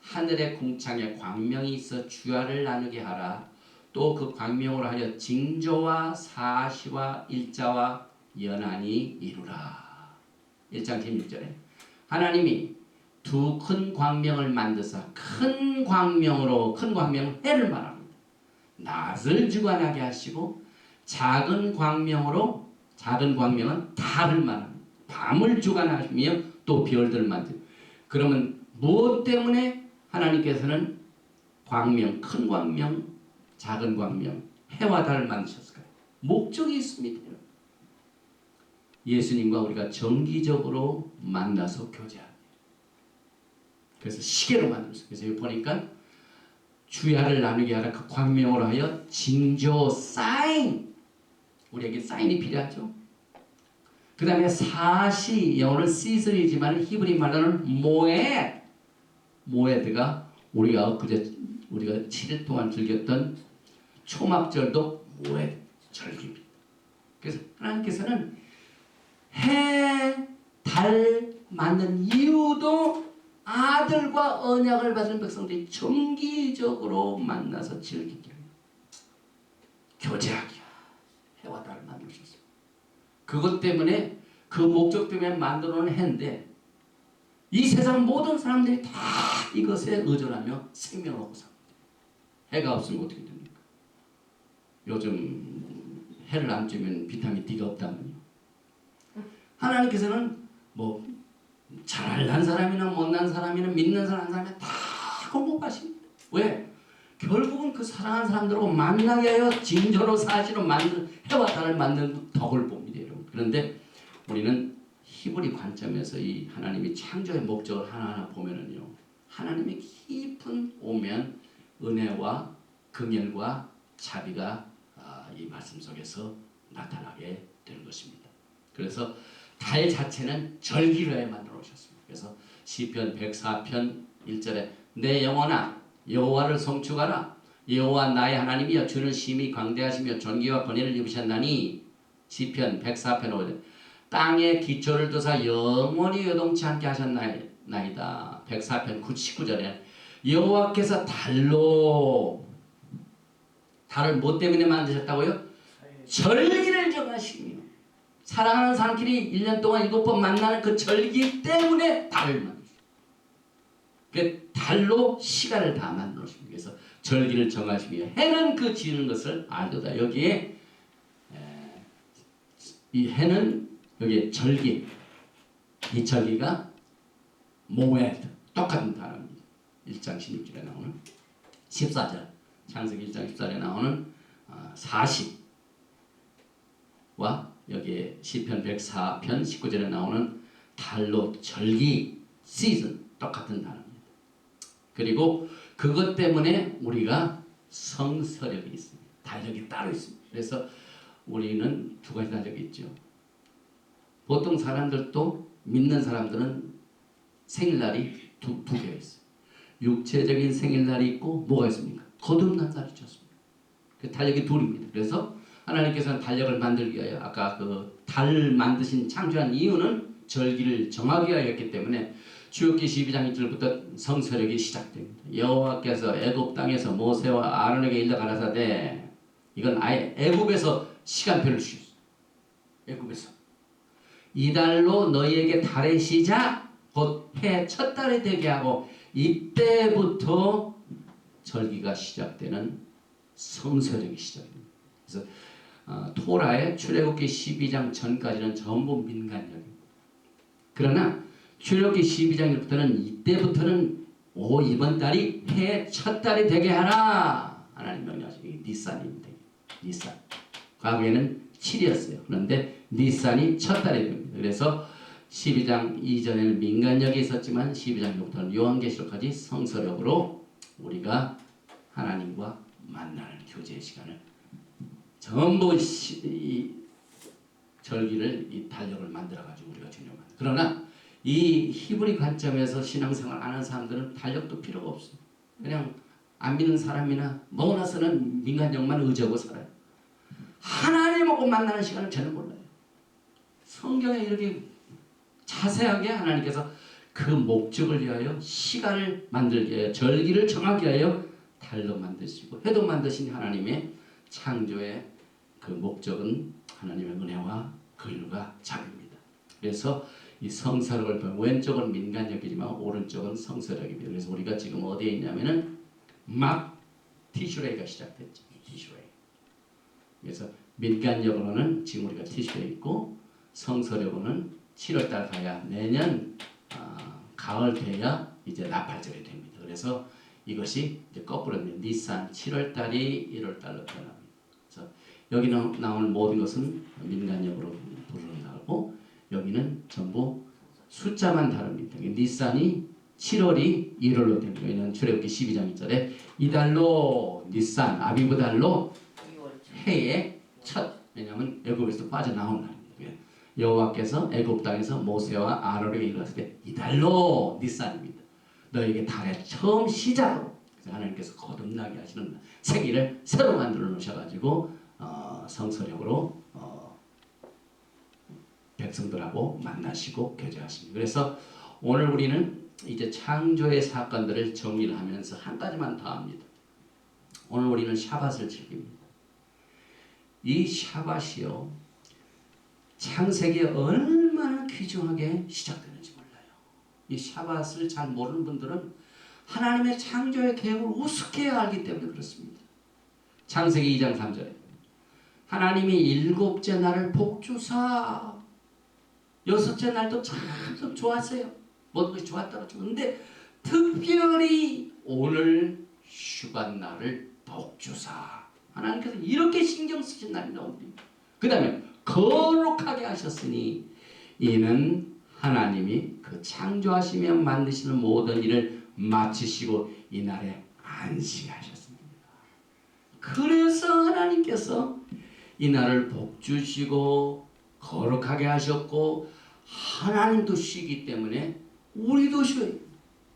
하늘의 궁창에 광명이 있어 주야를 나누게 하라. 또 그 광명으로 하여 징조와 사시와 일자와 연한이 이루라. 1장 16절에 하나님이 두 큰 광명을 만드사 큰 광명으로 큰 광명은 해를 말합니다. 낮을 주관하게 하시고 작은 광명으로 작은 광명은 달을 말합니다. 밤을 주관하시며 또 별들을 만듭니다. 그러면 무엇 때문에 하나님께서는 광명, 큰 광명, 작은 광명, 해와 달을 만드셨을까요? 목적이 있습니다. 예수님과 우리가 정기적으로 만나서 교제합니다. 그래서 시계로 만들었어요. 그래서 여기 보니까 주야를 나누게 하라 그 광명으로 하여 징조 사인 우리에게 사인이 필요하죠. 그 다음에 사시 영어는 시즌이지만 히브리 말로는 모에드가 우리가 엊그제 우리가 7일 동안 즐겼던 초막절도 모에드 절기입니다. 그래서 하나님께서는 해, 달 만든 이유도 아들과 언약을 받은 백성들이 정기적으로 만나서 즐기게 합니다. 교제하기야. 해와 달을 만드셨어요. 그것 때문에 그 목적 때문에 만들어 놓은 해인데 이 세상 모든 사람들이 다 이것에 의존하며 생명을 얻고 삽니다. 해가 없으면 어떻게 됩니까? 요즘 해를 안 쬐면 비타민 D가 없다면요. 하나님께서는 뭐 잘난 사람이나 못난 사람이나 믿는 사람이나 다 공급하십니다. 왜? 결국은 그 사랑하는 사람들하고 만나게 하여 징조로 사시로 만든 해와 달을 만든 덕을 봅니다. 여러분. 그런데 우리는 히브리 관점에서 이 하나님이 창조의 목적을 하나하나 보면은요. 하나님의 깊은 오면 은혜와 긍휼과 자비가 이 말씀 속에서 나타나게 되는 것입니다. 그래서 달 자체는 절기로 해 만들어 오셨습니다. 그래서 시편 104편 1절에 내 영혼아 여호와를 송축하라. 여호와 나의 하나님이여 주는 심히 광대하시며 존귀와 권위를 입으셨나니 시편 104편 5절 땅에 기초를 두사 영원히 요동치 않게 하셨나이다. 104편 19절에 여호와께서 달을 뭐 때문에 만드셨다고요? 절기를 정하시며 사랑하는 사람끼리 1년 동안 7번 만나는 그 절기 때문에 달을 만드셨어요. 그 달로 시간을 다 만들었습니다. 그래서 절기를 정하시며 해는 그 지는 것을 알도다. 여기에 이 해는 여기에 절기 이 절기가 모에드 똑같은 단어입니다. 1장 16절에 나오는 14절 창세기 1장 14절에 나오는 40와 여기에 시편 104편 19절에 나오는 달로 절기 시즌 똑같은 단어입니다. 그리고 그것 때문에 우리가 성서력이 있습니다. 달력이 따로 있습니다. 그래서 우리는 두 가지 달력이 있죠. 보통 사람들도 믿는 사람들은 생일날이 두 개가 있어요. 육체적인 생일날이 있고 뭐가 있습니까? 거듭난 날이 있습니다. 그 달력이 둘입니다. 그래서 하나님께서는 달력을 만들기 위하여 아까 그 달 만드신 창조한 이유는 절기를 정하기 위하였기 때문에 출애굽기 12장 1절부터 성서력이 시작됩니다. 여호와께서 애굽 땅에서 모세와 아론에게 일러 가라사대 이건 아예 애굽에서 시간표를 주셨어요. 애굽에서 이 달로 너희에게 달의 시작 곧 해 첫 달이 되게 하고 이때부터 절기가 시작되는 성서력이 시작입니다. 그래서 토라의 출애굽기 12장 전까지는 전부 민간력입니다. 그러나 출애굽기 12장부터는 이때부터는 이번 달이 해의 첫 달이 되게 하라. 하나님 명령하시고 니산입니다. 니산. 과거에는 7이었어요. 그런데 니산이 첫 달이 됩니다. 그래서 12장 이전에는 민간력이 있었지만 12장부터는 요한계시록까지 성서력으로 우리가 하나님과 만나는 교제의 시간을 전부 이 절기를 이 달력을 만들어가지고 우리가 주님을 만나. 그러나 이 히브리 관점에서 신앙생활 안 하는 사람들은 달력도 필요가 없어. 그냥 안 믿는 사람이나 먹어나서는 민간력만 의지하고 살아요. 하나님하고 만나는 시간을 전혀 몰라요. 성경에 이렇게 자세하게 하나님께서 그 목적을 위하여 시간을 만들게 하여 절기를 정하게 하여 달력 만드시고 해도 만드신 하나님의 창조의 그 목적은 하나님의 은혜와 긍휼과 자비입니다. 그래서 이 성서력을 보면 왼쪽은 민간력이지만 오른쪽은 성서력입니다. 그래서 우리가 지금 어디에 있냐면은 막 티슈레이가 시작됐죠. 티슈레이. 그래서 민간력으로는 지금 우리가 티슈레이 있고 성서력으로는 7월달 가야 내년 가을 돼야 이제 나팔절이 됩니다. 그래서 이것이 이제 거꾸로 니산 7월달이 1월달로 변합니다. 그래서 여기 나오는 모든 것은 민간력으로 부른다고 여기는 전부 숫자만 다릅니다. 니산이 7월이 1월로 됩니다. 왜냐하면 출애굽기 12장 1절에 이달로 니산 아비브 달로 해의 첫 왜냐하면 애굽에서 빠져나온 날입니다. 여호와께서 애굽 땅에서 모세와 아론에게 이르렀을 때 이달로 니산입니다. 너에게 달의 처음 시작으로 하나님께서 거듭나게 하시는 세기를 새로 만들어 놓으셔가지고 성서력으로 백성들하고 만나시고 교제하십니다. 그래서 오늘 우리는 이제 창조의 사건들을 정리를 하면서 한 가지만 더 합니다. 오늘 우리는 샤밧을 즐깁니다. 이 샤밧이요 창세기에 얼마나 귀중하게 시작되는지 몰라요. 이 샤밧을 잘 모르는 분들은 하나님의 창조의 계획을 우습게 알기 때문에 그렇습니다. 창세기 2장 3절에 하나님이 일곱째 날을 복주사 여섯째 날도 참 좋았어요. 모든 것이 좋았다고 그런데 특별히 오늘 휴가 날을 복주사 하나님께서 이렇게 신경 쓰신 날입니다. 그 다음에 거룩하게 하셨으니 이는 하나님이 그 창조하시며 만드시는 모든 일을 마치시고 이 날에 안식하셨습니다. 그래서 하나님께서 이 날을 복주시고 거룩하게 하셨고 하나님도 쉬기 때문에 우리도 쉬어요.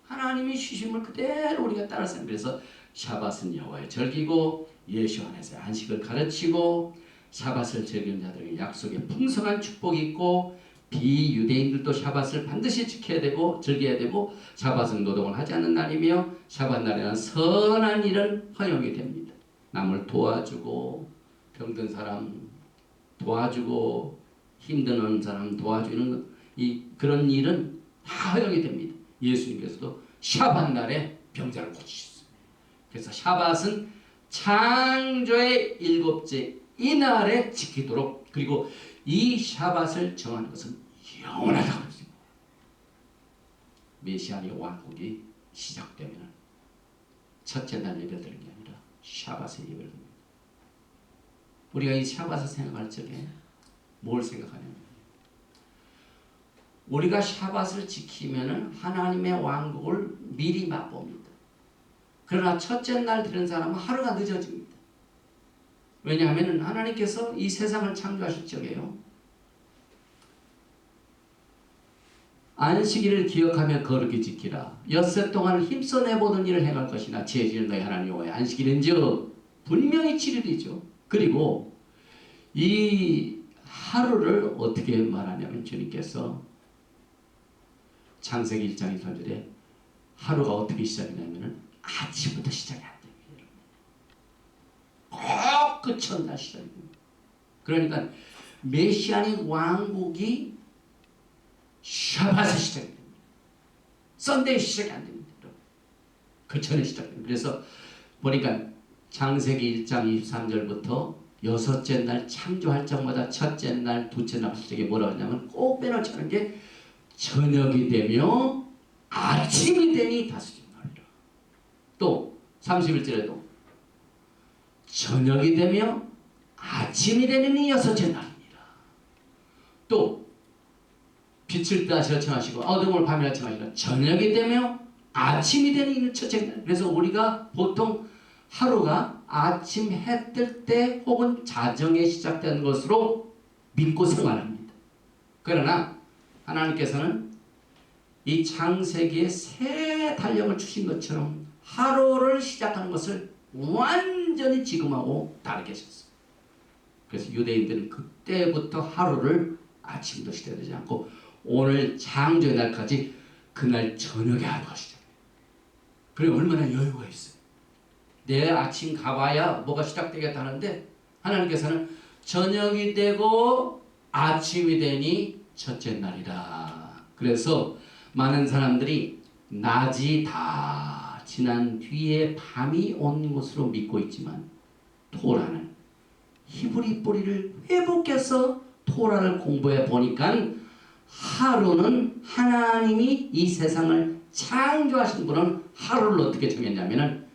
하나님이 쉬심을 그대로 우리가 따라서 그래서 샤밧은 여호와의 절기고 예수 안에서 안식을 가르치고 샤밧을 즐기는 자들에게 약속의 풍성한 축복이 있고 비유대인들도 샤밧을 반드시 지켜야 되고 즐겨야 되고 샤밧은 노동을 하지 않는 날이며 샤밧 날에는 선한 일은 허용이 됩니다. 남을 도와주고 병든 사람 도와주고 힘든 사람 도와주는 그런 일은 다 허용이 됩니다. 예수님께서도 샤밧 날에 병자를 고치셨습니다. 그래서 샤밧은 창조의 일곱째 이 날에 지키도록 그리고 이 샤밧을 정하는 것은 영원하다고 했습니다. 메시아의 왕국이 시작되면 첫째 날 예배드리는 게 아니라 샤밧에 예배드립니다. 우리가 이 샤밧을 생각할 적에 뭘 생각하냐면 우리가 샤밧을 지키면 하나님의 왕국을 미리 맛봅니다. 그러나 첫째 날 드는 사람은 하루가 늦어집니다. 왜냐하면 하나님께서 이 세상을 창조하실 적에요. 안식일을 기억하며 거룩히 지키라. 엿새 동안 힘써 내보던 일을 행할 것이나 죄지은 너희 하나님 여호와의 안식일인즉 분명히 7일이죠. 그리고 이 하루를 어떻게 말하냐면 주님께서 창세기 1장 1절에 하루가 어떻게 시작이냐면 아침부터 시작이 안 됩니다. 꼭 그 첫날 시작입니다. 그러니까 메시아닉 왕국이 샤밧에 시작이 됩니다. 썬데이 시작이 안 됩니다. 그 전에 시작됩니다. 그래서 보니까 창세기 1장 23절부터 여섯째 날 창조할 적마다 첫째 날, 둘째 날, 셋째 뭐라고 하냐면 꼭 빼놓지 않은 게 저녁이 되며 아침이 되니 다섯째 날이라. 또 31절에도 저녁이 되며 아침이 되니 여섯째 날이니라. 또 빛을 따시라 청하시고 어둠을 밤이라 청하시라. 저녁이 되며 아침이 되니 첫째 날. 그래서 우리가 보통 하루가 아침 해 뜰 때 혹은 자정에 시작되는 것으로 믿고 생활합니다. 그러나 하나님께서는 이 창세기에 새 달력을 주신 것처럼 하루를 시작하는 것을 완전히 지금하고 다르게 하셨어요. 그래서 유대인들은 그때부터 하루를 아침부터 시작되지 않고 오늘 창조의 날까지 그날 저녁에 하루가 시작해요. 그래 얼마나 여유가 있어요. 내일 아침 가봐야 뭐가 시작되겠다는데 하나님께서는 저녁이 되고 아침이 되니 첫째 날이라. 그래서 많은 사람들이 낮이 다 지난 뒤에 밤이 온 것으로 믿고 있지만 토라는 히브리 뿌리를 회복해서 토라를 공부해 보니까 하루는 하나님이 이 세상을 창조하신 분은 하루를 어떻게 정했냐면은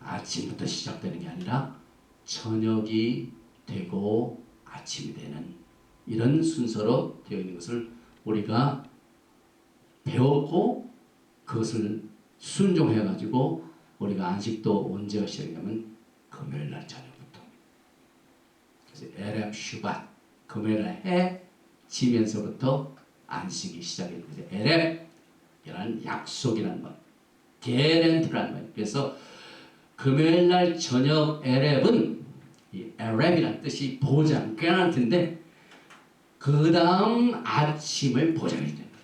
아침부터 시작되는 게 아니라 저녁이 되고 아침이 되는 이런 순서로 되어 있는 것을 우리가 배웠고 그것을 순종해 가지고 우리가 안식도 언제가 시작이냐면 금요일날 저녁부터. 그래서 에렙 슈밧 금요일날 해 지면서부터 안식이 시작이 되죠. 에렙이라는 약속이라는 말, 게렌트라는 말. 그래서 금요일날 저녁 에렙은 이 에렙이라는 뜻이 보장, 게렌트인데 그 다음 아침을 보장해 주는 거예요.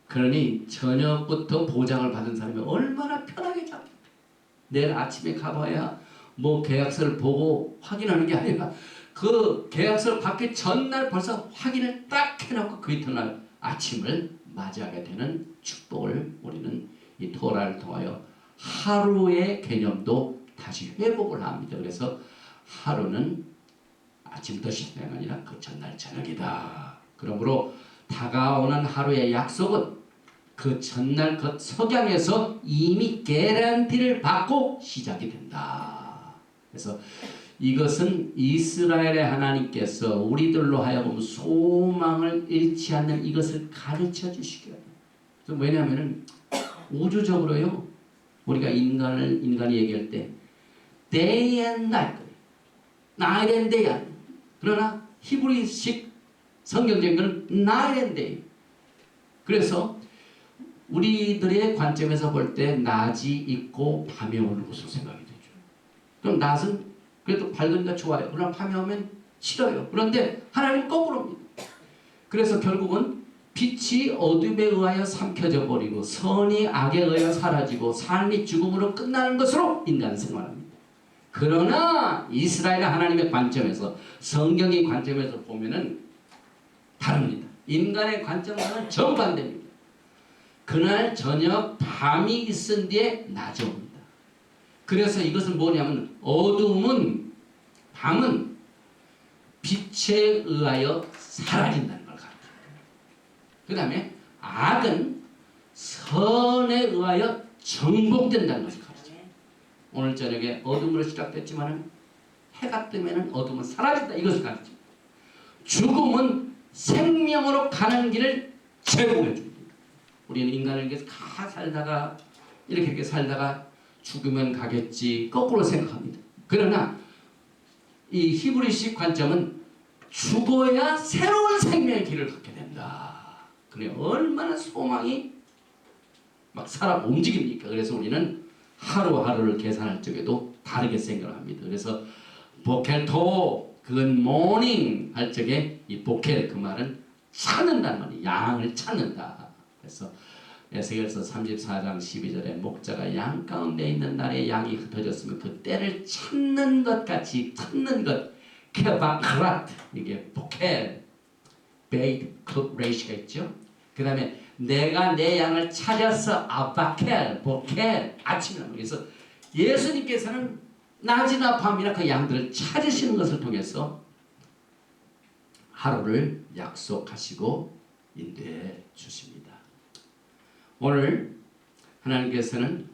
그러니 저녁부터 보장을 받은 사람이 얼마나 편하게 잡혀. 내일 아침에 가봐야 뭐 계약서를 보고 확인하는 게 아니라 그 계약서를 받기 전날 벌써 확인을 딱 해놓고 그 이튿날 아침을 맞이하게 되는 축복을 우리는 이 토라를 통하여 하루의 개념도 다시 회복을 합니다. 그래서 하루는 아침부터 시작이 아니라 그 전날 저녁이다. 그러므로 다가오는 하루의 약속은 그 전날 그 석양에서 이미 개런티를 받고 시작이 된다. 그래서 이것은 이스라엘의 하나님께서 우리들로 하여금 소망을 잃지 않는 이것을 가르쳐 주시기 합니다. 왜냐하면 우주적으로요 우리가 인간이 얘기할 때 day and night, night and day. 그러나 히브리식 성경적인 것은 night and day. 그래서 우리들의 관점에서 볼 때 낮이 있고 밤이 오는 것으로 생각이 되죠. 그럼 낮은 그래도 밝으니까 좋아요. 그러나 밤이 오면 싫어요. 그런데 하나님은 거꾸로입니다. 그래서 결국은 빛이 어둠에 의하여 삼켜져 버리고 선이 악에 의하여 사라지고 삶이 죽음으로 끝나는 것으로 인간은 생활합니다. 그러나 이스라엘 하나님의 관점에서 성경의 관점에서 보면은 다릅니다. 인간의 관점과는 정반대입니다. 그날 저녁 밤이 있은 뒤에 낮이 옵니다. 그래서 이것은 뭐냐면 밤은 빛에 의하여 사라진다는 걸 가르칩니다. 그 다음에 악은 선에 의하여 정복된다는 것을 가르칩니다. 오늘 저녁에 어둠으로 시작됐지만 해가 뜨면 어둠은 사라진다. 이것을 가르칩니다. 죽음은 생명으로 가는 길을 제공해 줍니다. 우리는 인간을 이렇게 살다가 이렇게 살다가 죽으면 가겠지 거꾸로 생각합니다. 그러나 이 히브리식 관점은 죽어야 새로운 생명의 길을 갖게 된다. 그래 얼마나 소망이 막 살아 움직입니까? 그래서 우리는 하루하루를 계산할 적에도 다르게 생각을 합니다. 그래서 보켈토 굿모닝 할 적에 이 보켈 그 말은 찾는다는 말이에요. 양을 찾는다. 그래서 에스겔서 34장 12절에 목자가 양 가운데 있는 날에 양이 흩어졌으면 그 때를 찾는 것 같이 찾는 것 케바크랏 이게 보켈 베이트 클럽 레이시가 있죠. 그 다음에 내가 내 양을 찾아서 아바켈 보켈 아침이라고. 그래서 예수님께서는 낮이나 밤이나 그 양들을 찾으시는 것을 통해서 하루를 약속하시고 인도해 주십니다. 오늘 하나님께서는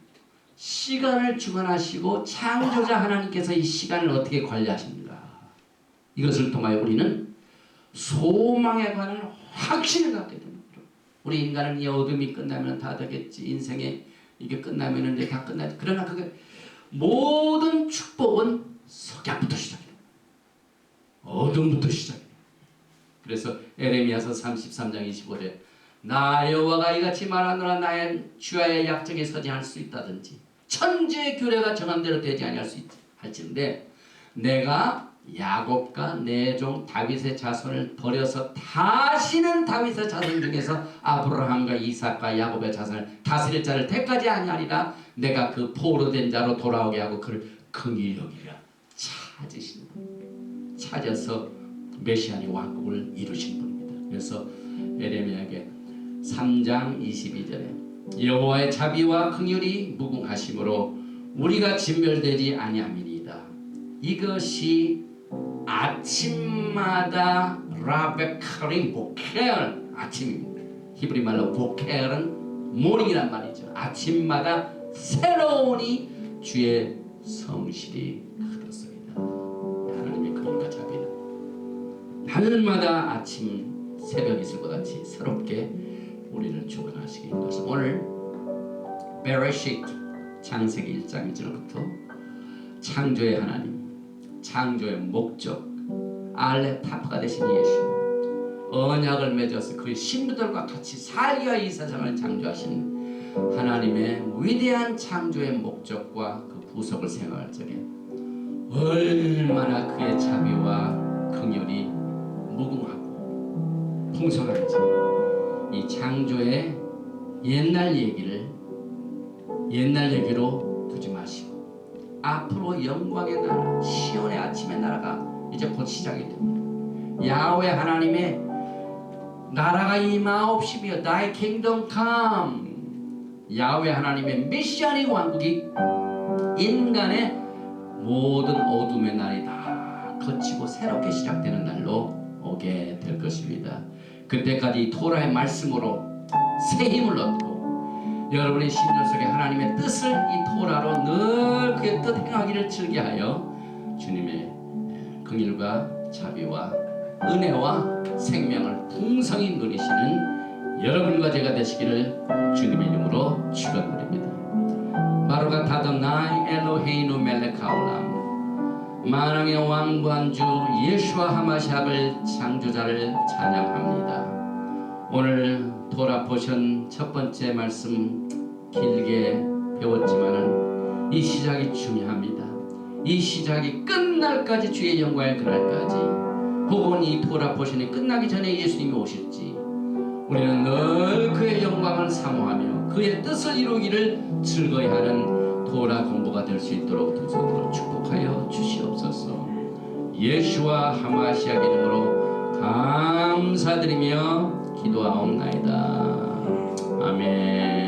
시간을 주관하시고 창조자 하나님께서 이 시간을 어떻게 관리하십니까? 이것을 통하여 우리는 소망에 관한 확신을 갖게 됩니다. 우리 인간은 이 어둠이 끝나면 다 되겠지. 인생에 이게 끝나면 이제 다 끝나지. 그러나 그게 모든 축복은 석양부터 시작해요. 어둠부터 시작해요. 그래서 에레미야서 33장 25절 나 여호와가 이같이 말하노라 나의 주야의 약정에 서지 않을 수 있다든지 천지의 규례가 정한 대로 되지 아니할 수 할진데 내가 야곱과 내 종 다윗의 자손을 버려서 다시는 다윗의 자손 중에서 아브라함과 이삭과 야곱의 자손을 다스릴 자를 택하지 아니하리라. 내가 그 포로된 자로 돌아오게 하고 그를 긍휼히 여기리라. 찾으신 분, 찾아서 메시아의 왕국을 이루신 분입니다. 그래서 에레미야에게 3장 22절에 여호와의 자비와 긍휼이 무궁하심으로 우리가 진멸되지 아니함이니이다. 이것이 아침마다 라베카리 보켈 아침입니다. 히브리 말로 보켈은 모닝이란 말이죠. 아침마다 새로우니 주의 성실이 크도소이다. 하나님의 긍휼과 자비는 하늘마다 아침 새벽 이슬과 같이 새롭게 우리를 주관하시기 위해서 오늘 베레시트 창세기 1장 1절부터 창조의 하나님, 창조의 목적, 알레 타프가 되신 예수, 언약을 맺어서 그의 신부들과 같이 살게 하여 이 세상을 창조하신 하나님의 위대한 창조의 목적과 그 부속을 생각할 적에 얼마나 그의 자비와 긍휼이 무궁하고 풍성한지 이 창조의 옛날 얘기로 두지 마시고 앞으로 영광의 나라, 시온의 아침의 나라가 이제 곧 시작이 됩니다. 야훼 하나님의 나라가 임하옵시며 Thy kingdom come. 야훼 하나님의 메시아의 왕국이 인간의 모든 어둠의 날이 다 거치고 새롭게 시작되는 날로 오게 될 것입니다. 그때까지 토라의 말씀으로 새 힘을 얻고 여러분의 심령 속에 하나님의 뜻을 이 토라로 늘 그의 뜻 행하기를 즐겨하여 주님의 긍휼과 자비와 은혜와 생명을 풍성히 누리시는 여러분과 제가 되시기를 주님의 이름으로 축원드립니다. 바로가 타도나이 엘로헤이누 멜레카올람 만왕의 왕부한 주 예수와 하마시아를 창조자를 찬양합니다. 오늘 토라 포션 첫 번째 말씀 길게 배웠지만은 이 시작이 중요합니다. 이 시작이 끝날까지 주의 영광의 그날까지 혹은 이 토라 포션이 끝나기 전에 예수님이 오실지 우리는 늘 그의 영광을 사모하며 그의 뜻을 이루기를 즐거이 하는 토라 공부가 될 수 있도록 두 손으로 축복하여 주시옵소서. 예수와 하마시아 이름으로 감사드리며 기도하옵나이다. 아멘.